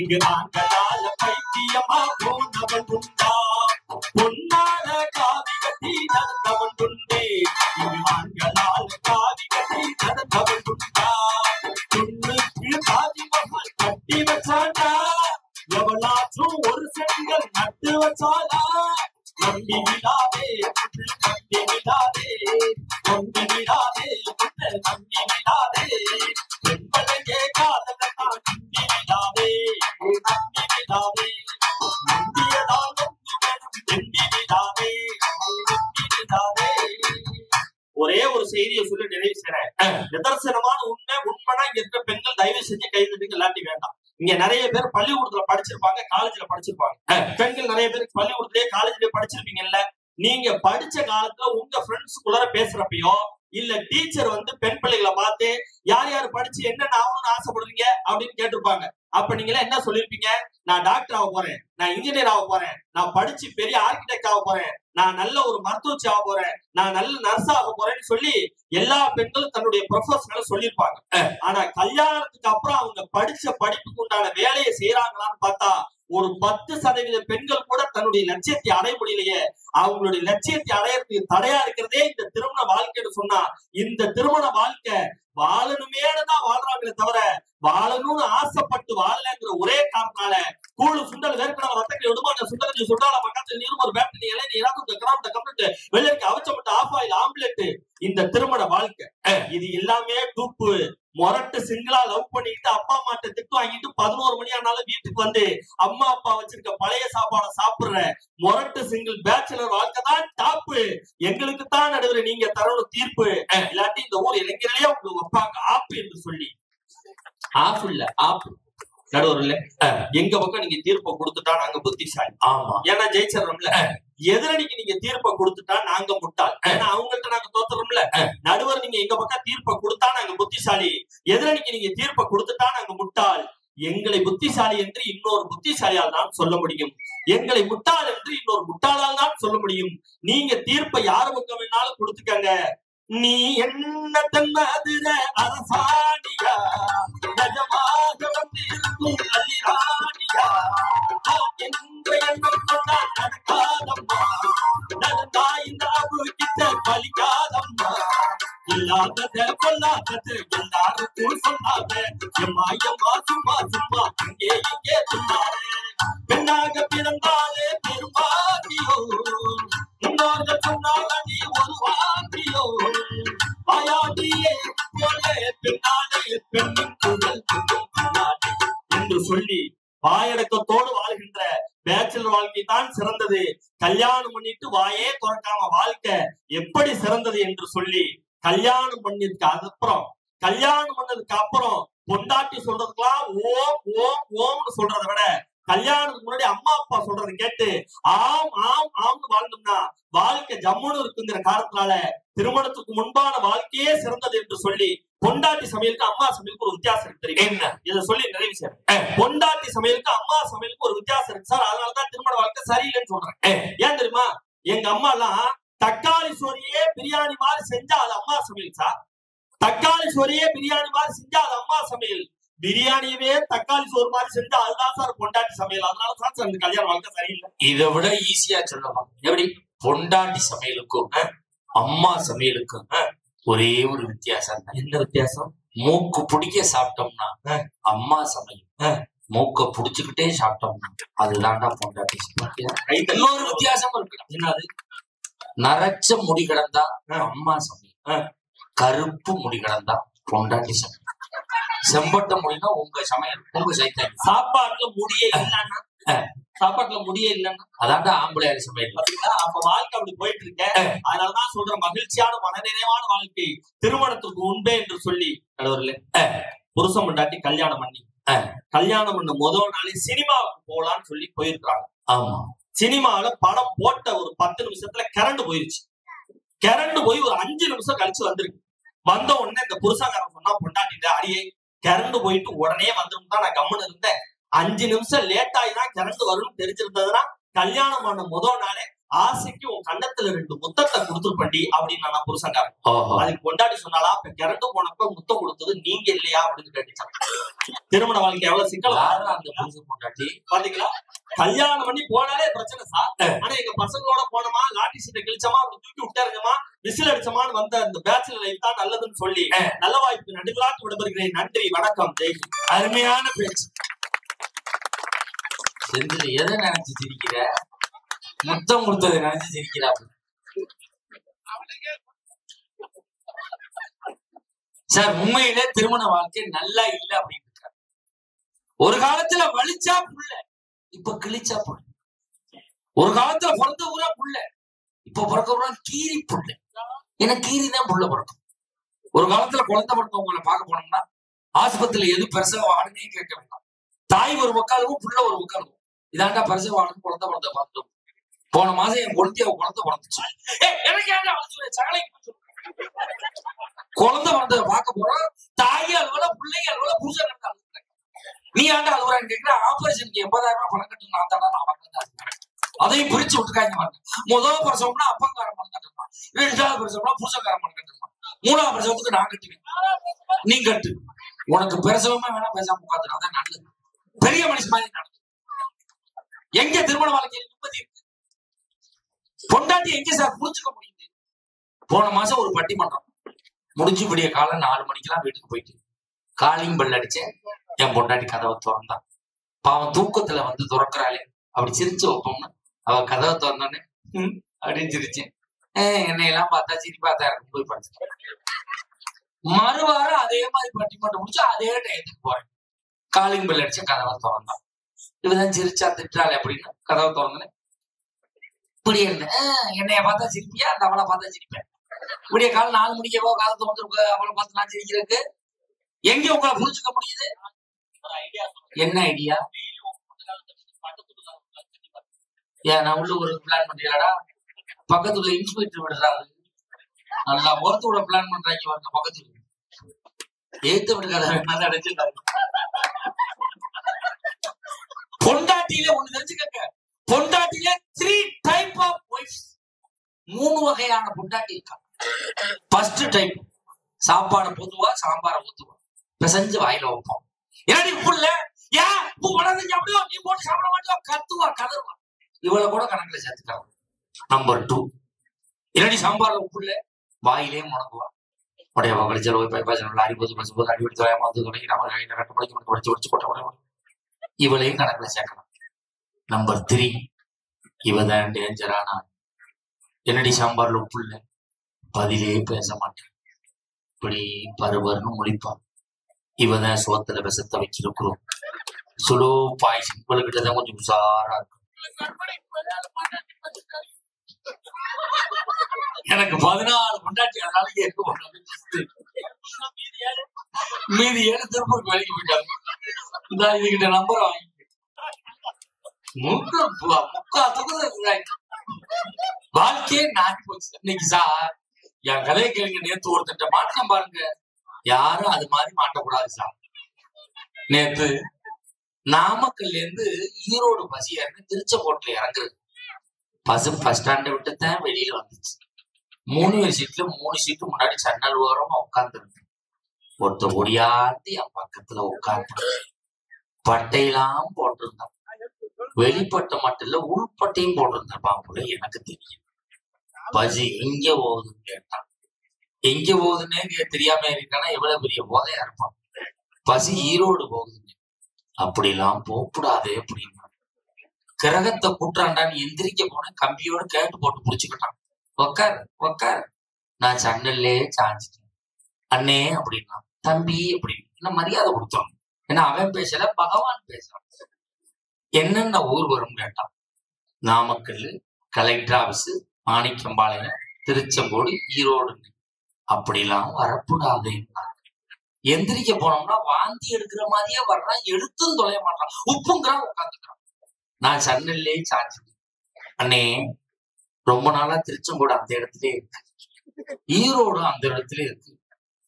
இங்கு ஆண்களால பைத்தியமா போனவன் உண்டா. பொன்னால காவி கட்டி நடந்தவன் உண்டு, இங்கு ஆண்களால காவி கட்டி நடந்தவன் உண்டா. பொண்ணுக்கு தாஜ்மஹால் கட்டி வச்சாண்டா, எவளாச்சும் ஒரு செடிகள் நட்டு வச்சாலா. நம்பி விடாதே நம்பி விடாதே நம்பி விடாதே நம்பி விடாதே பெண்பளையே காதலத்தான் நம்பி விடாதே நம்பி விடாதே நம்பியதால் நம்பி விடாதே நம்பி விடாதே. ஒரே ஒரு செய்தியை சொல்லி நிறைவு செய்றேன். நிதர்சனமான உண்மைனா இங்க இருக்க பெண்கள் தயவு செஞ்சு கைது இல்லாட்டி வேண்டாம். இங்க நிறைய பேர் பள்ளிக்கூடத்துல படிச்சிருப்பாங்க, காலேஜ்ல படிச்சிருப்பாங்க. பெண்கள் நிறைய பேர் பள்ளிக்கூடத்திலேயே காலேஜ்லயே படிச்சிருப்பீங்கல்ல. நீங்க படிச்ச காலத்துல உங்க ஃப்ரெண்ட்ஸ்குள்ள பேசுறப்பயோ இல்ல டீச்சர் பெண் பிள்ளைகளை பார்த்து யார் யாரு படிச்சு என்னென்ன ஆகணும்னு ஆசைப்படுறீங்க அப்படின்னு கேட்டிருப்பாங்க. அப்ப நீங்க என்ன சொல்லிருப்பீங்க? நான் டாக்டர் ஆக போறேன், நான் இன்ஜினியர் ஆக போறேன், நான் படிச்சு பெரிய ஆர்கிடெக்ட் ஆக போறேன், நான் நல்ல ஒரு மருத்துவச்சி ஆக போறேன், நான் நல்ல நர்ஸ் ஆக போறேன்னு சொல்லி எல்லா பெண்களும் தன்னுடைய ப்ரொஃபஷனலை சொல்லியிருப்பாங்க. ஆனா கல்யாணத்துக்கு அப்புறம் அவங்க படிச்ச படிப்புக்கு உண்டான வேலையை செய்யறாங்களான்னு பார்த்தா ஒரு 10% பெண்கள் கூட தன்னுடைய லட்சியத்தை அடைய முடியலையே. அவங்களுடைய லட்சியத்தை அடையறதுக்கு தடையா இருக்கிறதே இந்த திருமண வாழ்க்கைன்னு சொன்னா, இந்த திருமண வாழ்க்கை வாழணுமேனுதான் வாழ்றாங்களே தவிர வாழணும்னு ஆசைப்பட்டு வாழலங்கிற ஒரே காரணத்தால கூழு சுண்டல் வேர்க்கடலை வத்தக்கை விடுமான சுண்டல் சுண்டால பக்கத்துல நீரும் ஒரு பேட்டரி இலையை கிராமத்தை கம்ப்ளீட் வெள்ளரிக்கு அவச்சப்பட்ட ஆஃப் ஆயில் ஆம்லெட். இந்த திருமண வாழ்க்கை இது எல்லாமே டூப்பு. மொரட்டு சிங்கிளா லவ் பண்ணிட்டு அப்பா அம்மாட்ட திட்டு வாங்கிட்டு 11 மணி ஆனாலும் வீட்டுக்கு அம்மா அப்பா வச்சிருக்க பழைய சாப்பாடை சாப்பிடுற மொரட்டு சிங்கிள் பேச்சுலர் வாழ்க்கை தான் டாப்பு. எங்களுக்கு தான் நடுவுற நீங்க தரணும் தீர்ப்பு. இல்லாட்டி இந்த ஊர் இளைஞர்களே உங்களுக்கு வைப்பாங்க ஆப்பு என்று சொல்லி. ஆஃப் இல்ல ஆப்பு நடுவர் இல்ல. எங்க பக்கம் நீங்க தீர்ப்பை கொடுத்துட்டா நாங்க புத்திசாலி. ஆமா, ஏன்னா ஜெயிச்சிடறோம்ல. எதிரணிக்கு நீங்க தீர்ப்பை கொடுத்துட்டா நாங்க முட்டாள், ஏன்னா அவங்கள்ட்ட நாங்க தோத்துறோம்ல. நடுவர் நீங்க எங்க பக்கம் தீர்ப்பை கொடுத்தா நாங்க புத்திசாலி, எதிரணிக்கு நீங்க தீர்ப்பை கொடுத்துட்டா நாங்க முட்டாள். எங்களை புத்திசாலி என்று இன்னொரு புத்திசாலியால் தான் சொல்ல முடியும், எங்களை முட்டாள் என்று இன்னொரு முட்டாளால் தான் சொல்ல முடியும். நீங்க தீர்ப்பை யாரு பக்கம் வேணாலும் கொடுத்துக்கங்க. நீ என்ன தன்மதுர அரசாணியா, நிஜமாக வந்திருக்கும் அலிராணியா, என்ற எண்ணம் கொண்டா நடக்காதம்மா, நடந்தா இந்த அபுகிட்ட பலிக்காதம்மா. இல்லாதத கொல்லாதது எல்லாருக்கும் சொல்லாத, எம்மா எம்மா சும்மா சும்மா அங்கே இங்கே சொன்னாரு. பெண்ணாக பிறந்தாலே பெரும்பாக்கியோ, இன்னொரு சொன்னால நீ ஒரு வாக்கியோ. வாயாடியே போலே பெண்ணாலே பெண்ணின் குரல் பின்னாடி என்று சொல்லி வாயடக்கத்தோடு வாழ்கின்ற பேச்சுலர் வாழ்க்கை தான் சிறந்தது. கல்யாணம் பண்ணிட்டு வாயே துறக்காம வாழ்க்கை எப்படி சிறந்தது என்று சொல்லி கல்யாணம் பண்ணதுக்கு அப்புறம் பொண்டாட்டி சொல்றதுக்கெல்லாம் ஓம் ஓம் ஓம்னு சொல்றதை விட கல்யாணத்துக்கு முன்னாடி அம்மா அப்பா சொல்றதை கேட்டு ஆம் ஆம் ஆம்னு வாழ்ந்தோம்னா வாழ்க்கை ஜம்முன்னு இருக்குங்கிற காரணத்தினால திருமணத்துக்கு முன்பான வாழ்க்கையே சிறந்தது என்று சொல்லி பொண்டாட்டி சமையலுக்கு அம்மா சமையலுக்கு ஒரு வித்தியாசம் இருக்கு. தெரியும் என்ன இதை சொல்லி நிறைவு செய்யறேன். பொண்டாட்டி சமையலுக்கு அம்மா சமையலுக்கு ஒரு வித்தியாசம் இருக்கு சார், அதனாலதான் திருமண வாழ்க்கை சரியில்லைன்னு சொல்றேன். ஏன் தெரியுமா? எங்க அம்மா எல்லாம் தக்காளி சோறியே பிரியாணி மாதிரி செஞ்சா அது அம்மா சமையல் சார், தக்காளி சோறியே பிரியாணி மாதிரி செஞ்சா அது அம்மா சமையல், பிரியாணியவே தக்காளி சோறு மாதிரி செஞ்சா அதுதான் சார் பொண்டாட்டி சமையல். அதனால சார் அந்த கல்யாண வாழ்க்கை சரியில்லை. இதை விட ஈஸியா சொல்லலாம். எப்படி? பொண்டாட்டி சமையலுக்கும் அம்மா சமையலுக்கும் ஒரே ஒரு வித்தியாசம். என்ன வித்தியாசம்? மூக்கு பிடிக்க சாப்பிட்டோம்னா அம்மா சமையல், மூக்க புடிச்சுக்கிட்டே சாப்பிட்டோம்னா அதுதான்டா பொண்டாட்டி சமையல். இன்னொரு வித்தியாசம் இருக்கு. என்னது? நரைச்ச முடி கிடந்தா அம்மா சமையல், கருப்பு முடி கிடந்தா பொண்டாட்டி சமையல். செம்பட்ட முடினா உங்க சமையல், உங்க சைத்தம். சாப்பாட்டுல முடியே இல்லைன்னா அதான்டா ஆம்பளையாரி சமையல். பாத்தீங்களா? அப்ப வாழ்க்கை அப்படி போயிட்டு இருக்க. அதனாலதான் சொல்றேன், மகிழ்ச்சியான மனநிறைவான வாழ்க்கை திருமணத்துக்கு உண்பே என்று சொல்லி நடுவர்களே, புருஷன் பொண்டாட்டி கல்யாணம் பண்ணி கல்யாணம் பண்ண முதல் நாளே சினிமாவுக்கு போகலான்னு சொல்லி போயிருக்காங்க. ஆமா, சினிமாவில படம் போட்ட ஒரு 10 நிமிஷத்துல கரண்ட் போயிருச்சு. கரண்ட் போய் ஒரு 5 நிமிஷம் கழிச்சு வந்திருக்கு. வந்த உடனே இந்த புருஷங்காரன் சொன்னா பொண்டாட்டிட்டு, அடியே கரண்ட் போயிட்டு உடனே வந்துடும் தான் நான் கம்முன்னு இருந்தேன். 5 நிமிஷம் லேட் ஆகிதான் கரண்ட் வரும்னு தெரிஞ்சிருந்ததுன்னா கல்யாணம் பண்ண முதல் நாளே ஆசைக்கு உன் கண்ணத்துல 2 முத்தத்தை கொடுத்துருப்பண்டி அப்படின்னு நான் புருஷங்காரன். அதுக்கு கொண்டாடி சொன்னாலா, இப்ப கரண்ட் போனப்ப முத்தம் கொடுத்தது நீங்க இல்லையா அப்படின்னு கேட்டுச்சான். திருமண வாழ்க்கை எவ்வளவு சிக்கலா அந்த புருஷன் கொண்டாட்டி பாத்தீங்களா. கல்யாணம் பண்ணி போனாலே பிரச்சனை சார். ஆனா எங்க பசங்களோட போனோமா, லாட்டி சீட்டை கிழிச்சமா, தூக்கி விட்டாருங்கம்மா, விசில் அடிச்சமான்னு வந்த அந்த பேச்சுலர் லைஃப் தான் நல்லதுன்னு சொல்லி நல்ல வாய்ப்பு நடுகளாட்டு விடப்படுகிறேன். நன்றி, வணக்கம், ஜெய். அருமையான பேச்சு. செந்தில் எதை நினைச்சு சிரிக்கிற? முத்தம் கொடுத்ததை நினைச்சு சிரிக்கிறா. சார், உண்மையிலே திருமண வாழ்க்கை நல்லா இல்ல அப்படின்னு இருக்காரு. ஒரு காலத்துல வலிச்சா புள்ள, இப்ப கிழிச்சா புள்ள. ஒரு காலத்துல பிறந்த ஊரா புள்ள, இப்ப பிறக்க ஊரா கீரி புள்ள. ஏன்னா கீரி தான் புள்ள பிறக்கும். ஒரு காலத்துல குழந்தை பிறந்தவங்களை பார்க்க போனோம்னா ஆஸ்பத்திரியில எது பிரசவ வார்டுன்னே கேட்க வேண்டாம். தாய் ஒரு பக்காலும் புள்ள ஒரு பக்காலும், இதாண்டா பிரசவ வார்டுன்னு குழந்தை பிறந்த பார்த்தோம். போன மாசம் என் குழந்தைய குழந்தை பிறந்துச்சு. குழந்தை பிறந்ததை பார்க்க போறோம். தாய் அலுவல, பிள்ளைங்க அலுவல, புருஷன் அலுவல. நீ ஆண்டா அலுவலான்னு கேட்கிற. ஆபரேஷனுக்கு 80,000 ரூபாய் பணம் கட்டணும். நான் தானே நான் வாங்க. அதையும் பிரிச்சு விட்டுருக்காங்க. முதல் பிரசவம்னா அப்பங்காரம் பணம் கட்டணும், 2வது பிரசவம்னா புருஷக்காரம் பணம் கட்டணும், 3வது பிரசவத்துக்கு நான் கட்டுவேன், நீ கட்டு. உனக்கு பிரசவமே வேணா பேசாம உட்காந்துடும். அதான் நல்லது. பெரிய மனுஷன் மாதிரி நடக்கும். எங்க திருமண வாழ்க்கையில் நிம்மதி இருக்கு? பொண்டாட்டி எங்க சார் புரிஞ்சுக்க முடியுது? போன மாசம் ஒரு பட்டிமன்றம் முடிஞ்சு விடிய காலம் 4 மணிக்கெல்லாம் வீட்டுக்கு போயிட்டு காலிங் பெல் அடிச்சேன். என் பொண்டாட்டி கதவை திறந்தான். பாவம் தூக்கத்துல வந்து திறக்கிறாளே அப்படி சிரிச்சு வைப்போம்னு அவ கதவை திறந்தானே அப்படின்னு சிரிச்சேன். என்னையெல்லாம் பார்த்தா சிரிப்பாதான் இருக்கும். போய் படிச்சு மறுவாரம் அதே மாதிரி பட்டிமன்றம் முடிச்சு அதே டயத்துக்கு போறேன். காலிங் பெல் அடிச்ச கதவை திறந்தான். இவதான் சிரிச்சா திட்டாளே அப்படின்னு கதவை திறந்தேன். இப்படி இருந்தேன். என்னைய பார்த்தா சிரிப்பியா, அந்த அவளை பார்த்தா சிரிப்பேன். இப்படியே காலம் 4 மணிக்கவோ காலத்தை வந்து அவளை பார்த்து நான் சிரிக்கிறதுக்கு எங்க உங்களை புரிஞ்சுக்க முடியுது? என்ன ஐடியா? ஏன் நான் உள்ள ஒரு பிளான் பண்றியாடா? பக்கத்துல இன்ஸ்பெக்டர் விடுறாரு, நல்லா ஒருத்த விட பிளான் பண்றாங்க. வரங்க பக்கத்துல ஏத்து விடுக்காத அடைச்சிருக்காங்க. பொண்டாட்டியில ஒண்ணு தெரிஞ்சுக்கங்க. பொண்டாட்டியில 3 டைப் ஆஃப் வைஃப்ஸ், 3 வகையான பொண்டாட்டி இருக்காங்க. ஃபர்ஸ்ட் டைப் சாப்பாடு பொதுவா, சாம்பார ஊத்துவா, பிசைஞ்சு வாயில வைப்போம். ஏடி புள்ள, ஏன் பூ வளர்ந்து அப்படியோ நீ போட்டு சாப்பிட மாட்டோம், கத்துவா கதறுவா. இவளை கூட கணக்குல சேர்த்துக்காங்க. நம்பர் 2, இரடி சாம்பார்ல உப்புள்ள வாயிலே முடங்குவா. உடைய கழிச்சல் போய் பைப்பாசனம் லாரி போது பஸ் போது அடிபடி தோயாம வந்து தொடங்கி நம்ம கையில கட்ட முடிச்சு உடச்சு உடச்சு கொட்ட உடைய இவளையும் கணக்குல சேர்க்கலாம். நம்பர் 3, இவதான் டேஞ்சரானா. என்னடி சாம்பார்ல உப்பு இல்ல, பதிலே பேச மாட்டேன், இப்படி பருபருன்னு முடிப்பான். இவதான் சோத்துல விஷத்தை வச்சிருக்கிறோம். Slow poison. இவளுக்கிட்டதான் கொஞ்சம் உஷாரா இருக்கும். எனக்கு 14 பொண்டாட்டி, அதனால மீதி 7 திருப்பூருக்கு வேலைக்கு போயிட்டாங்க. இந்த இதுகிட்ட நம்பரை வாங்கி வாழ்க்கையே நாட்டி போச்சு. இன்னைக்கு சார் என் கதையை கேளுங்க. நேத்து ஒருத்தட்ட மாற்றம் பாருங்க, யாரும் அது மாதிரி மாட்டக்கூடாது சார். நேத்து நாமக்கல்ல இருந்து ஈரோடு பஸ் ஏறி திருச்செங்கோட்டுல இறங்குறது. பஸ் பஸ் ஸ்டாண்டை விட்டுதான் வெளியில வந்துச்சு. 3 சீட்ல 3 சீட்டு முன்னாடி சன்னல் ஓரமா உட்கார்ந்துருக்கு. ஒருத்த ஒடியாந்து என் பக்கத்துல உட்கார்ந்து பட்டையெல்லாம் போட்டிருந்தான். வெளிப்பட்டை மட்டும் இல்ல, உள்பட்டையும் போட்டிருந்திருப்பான் போல எனக்கு தெரியும். பஸ் எங்க போகுதுன்னு கேட்டான். எங்க போகுதுன்னே தெரியாம இருக்கானா எவ்வளவு பெரிய போதையா இருப்பான். பஸ் ஈரோடு போகுதுன்னு. அப்படிலாம் போகக்கூடாது அப்படின்னு கிரகத்தை கூட்டுறான்டான்னு எந்திரிக்க போன கம்பியோட கேட்டு போட்டு புடிச்சுக்கிட்டான். உக்கார் உக்கார். நான் சன்னல்லே சாஞ்சிட்டேன். அண்ணே அப்படின்னா, தம்பி அப்படின்னு மரியாதை கொடுத்தோம். ஏன்னா அவன் பேசல, பகவான் பேசுறான். என்னென்ன ஊர் வரும் கேட்டான். Namakkal, collector office, Manickampalayam, Tiruchengode, Erode. அப்படிலாம் வரக்கூடாது. எந்திரிக்க போனோம்னா வாந்தி எடுக்கிற மாதிரியே வர்றான். எடுத்தும் தொலைய மாட்டான். உப்புங்கிறான், உட்காந்துக்கிறான். நான் சன்னல்லே சாஞ்சிட்டேன். அண்ணே ரொம்ப நாளா திருச்செங்கோடு அந்த இடத்துலயே இருக்கு, ஈரோடு அந்த இடத்துல இருக்கு.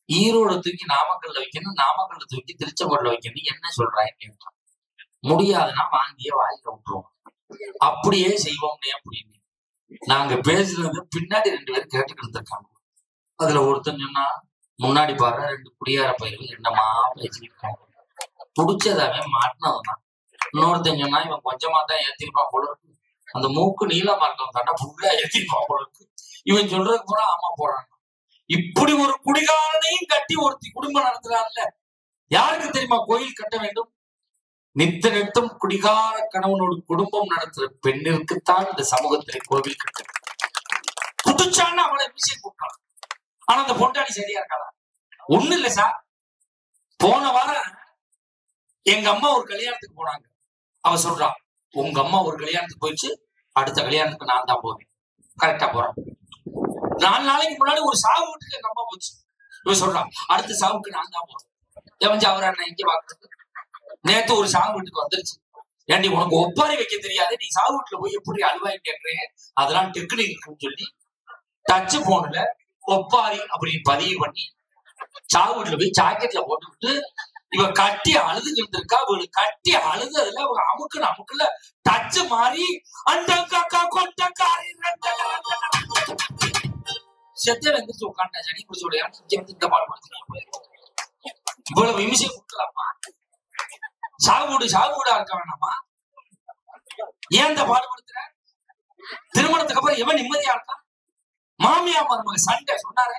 ஈரோடு தூக்கி நாமக்கல்ல வைக்கணும், நாமக்கல்ல தூக்கி திருச்செங்கோடுல வைக்கணும், என்ன சொல்றாங்க? முடியாதுன்னா வாங்கியே வாயில விட்டுருவோம், அப்படியே செய்வோம்னே அப்படின்னு நாங்க பேசுறது பின்னாடி 2 பேரும் கேட்டுக்கிட்டு இருக்காங்க. அதுல ஒருத்தன் சொன்னா, முன்னாடி பாரு 2 குடியார பயிர்கள் என்னமா பேசிக்கிட்டு புடிச்சதாவே மாட்டினதுதான். இன்னொருத்தன் சொன்னா, இவன் கொஞ்சமா தான் ஏத்திருப்பான் போல இருக்கு, அந்த மூக்கு நீளமா இருக்கவன் தாண்டா ஃபுல்லா ஏத்திருப்பான் போல இருக்கு, இவன் சொல்றதுக்கு பூரா ஆமா போறான். இப்படி ஒரு குடிகாரனையும் கட்டி ஒருத்தி குடும்பம் நடத்துறான்ல, யாருக்கு தெரியுமா கோயில் கட்ட வேண்டும்? நித்த நித்தம் குடிகார கணவனோடு குடும்பம் நடத்துற பெண்ணிற்குத்தான் இந்த சமூகத்திலே கோவில் கட்ட. புதுச்சான்னு அவளை விஷயம் கூட்டான். ஆனா அந்த பொண்டாடி சரியா இருக்காளா? ஒண்ணு இல்ல சார், போன வாரம் எங்க அம்மா ஒரு கல்யாணத்துக்கு போனாங்க. அவ சொல்றான், உங்க அம்மா ஒரு கல்யாணத்துக்கு போயிடுச்சு, அடுத்த கல்யாணத்துக்கு நான் தான் போவேன். கரெக்டா போறான். 4 நாளைக்கு முன்னாடி ஒரு சாவு வீட்டுக்கு எங்க அம்மா போச்சு. இவ சொல்றான், அடுத்த சாவுக்கு நான் தான் போறேன். எவஞ்சு அவரை நான் இங்க பாக்குறது? நேத்து ஒரு சாவு வீட்டுக்கு வந்துருச்சு. ஏன்டி உனக்கு ஒப்பாரி வைக்க தெரியாது, நீ சாவு வீட்டுல போய் எப்படி அழுவாய் கேட்கிறேன்? அதெல்லாம் டெக்னிக் இருக்குன்னு சொல்லி டச்சு போன்ல ஒப்பாரி அப்படின்னு பதிவு பண்ணி சாவு வீட்டுல போய் ஜாக்கெட்ல போட்டுவிட்டு இவ கட்டி அழுதுகிட்டு இருந்திருக்கா. இவளுக்கு கட்டி அழுதுல அவங்க அமுக்குல டச்சு மாறி அந்த செத்த வெந்துச்சு உட்காண்டா சனி குடிச்சோட இந்த பாடு கொடுத்து இவ்வளவு விமர்சனம் கொடுக்கலாமா? சாகுடா இருக்க வேணாமா? ஏன் இந்த பாடுபடுத்துற? திருமணத்துக்கு அப்புறம் எவன் நிம்மதியா இருக்கான்? மாமியா மருமக சண்டை சொன்னாரு.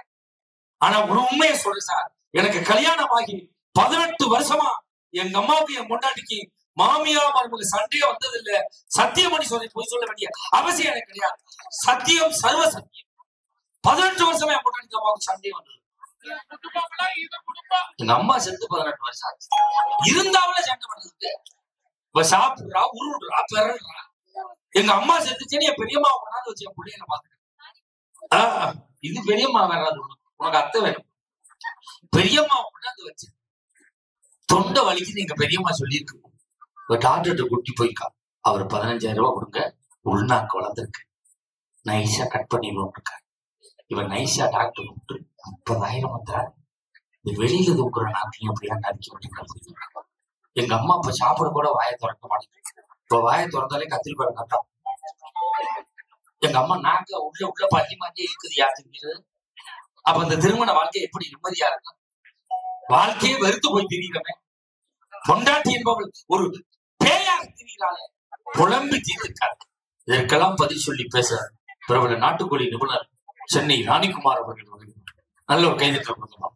ஆனா ஒரு உண்மையை சொல்லு சார், எனக்கு கல்யாணம் ஆகி 18 வருஷமா எங்க அம்மாவுக்கு என் பொண்டாட்டிக்கு மாமியா மருமக சண்டையே வந்தது இல்ல. சத்தியம் பண்ணி போய் சொல்ல வேண்டிய அவசியம் எனக்கு கிடையாது. சத்தியம் சர்வ சத்தியம். 18 வருஷமா என் பொண்டாட்டிக்கு அம்மாவுக்கு சண்டை வந்தது. எங்க அம்மா செத்து 18 வருஷம் ஆச்சு. இருந்தாவில சண்டை பண்ணதுக்கு இப்ப சாப்பிடுறா, உருடுறா, பெறா. எங்க அம்மா செத்துச்சேன்னு என் பெரியம்மா கொண்டாந்து வச்சு என் பிள்ளைகளை பாத்துக்கிறேன். இது பெரியம்மா வராது, உனக்கு அத்தை வேணும். பெரியம்மா கொண்டாந்து வச்சு தொண்டை வலிக்குன்னு எங்க பெரியம்மா சொல்லியிருக்கு. டாக்டர்கிட்ட கூட்டி போய்க்கா, அவர் 15,000 ரூபாய் கொடுங்க, உள்நாக்கு வளர்ந்துருக்கு, நைஸா கட் பண்ணிடுவோம் இருக்கா. இவன் நைஸா டாக்டர் கூப்பிட்டு 30,000 வந்தாரு. இந்த வெளியில தூக்குற நாட்டையும் அப்படியா நறுக்கி விட்டு. எங்க அம்மா இப்ப சாப்பிட கூட வாயை திறக்க மாட்டேங்குது. இப்ப வாயை திறந்தாலே கத்திரிக்காய் கட்டம். எங்க அம்மா நாக்க உள்ள பள்ளி மாதிரி இருக்குது யாருக்கு. அப்ப இந்த திருமண வாழ்க்கை எப்படி நிம்மதியா இருக்கும்? வாழ்க்கையே வெறுத்து போய் திரிகிறவன் பொண்டாட்டி என்பவள் ஒரு பேயாக திரிகிறாளே, புலம்பி தீர்த்திருக்காரு. இதற்கெல்லாம் பதில் சொல்லி பேச பிரபல நாட்டுக்கோழி நிபுணர் சென்னை ராணிக்குமார் அவர்கள் நல்ல ஒரு கைதட்டல் கொடுக்கலாம்.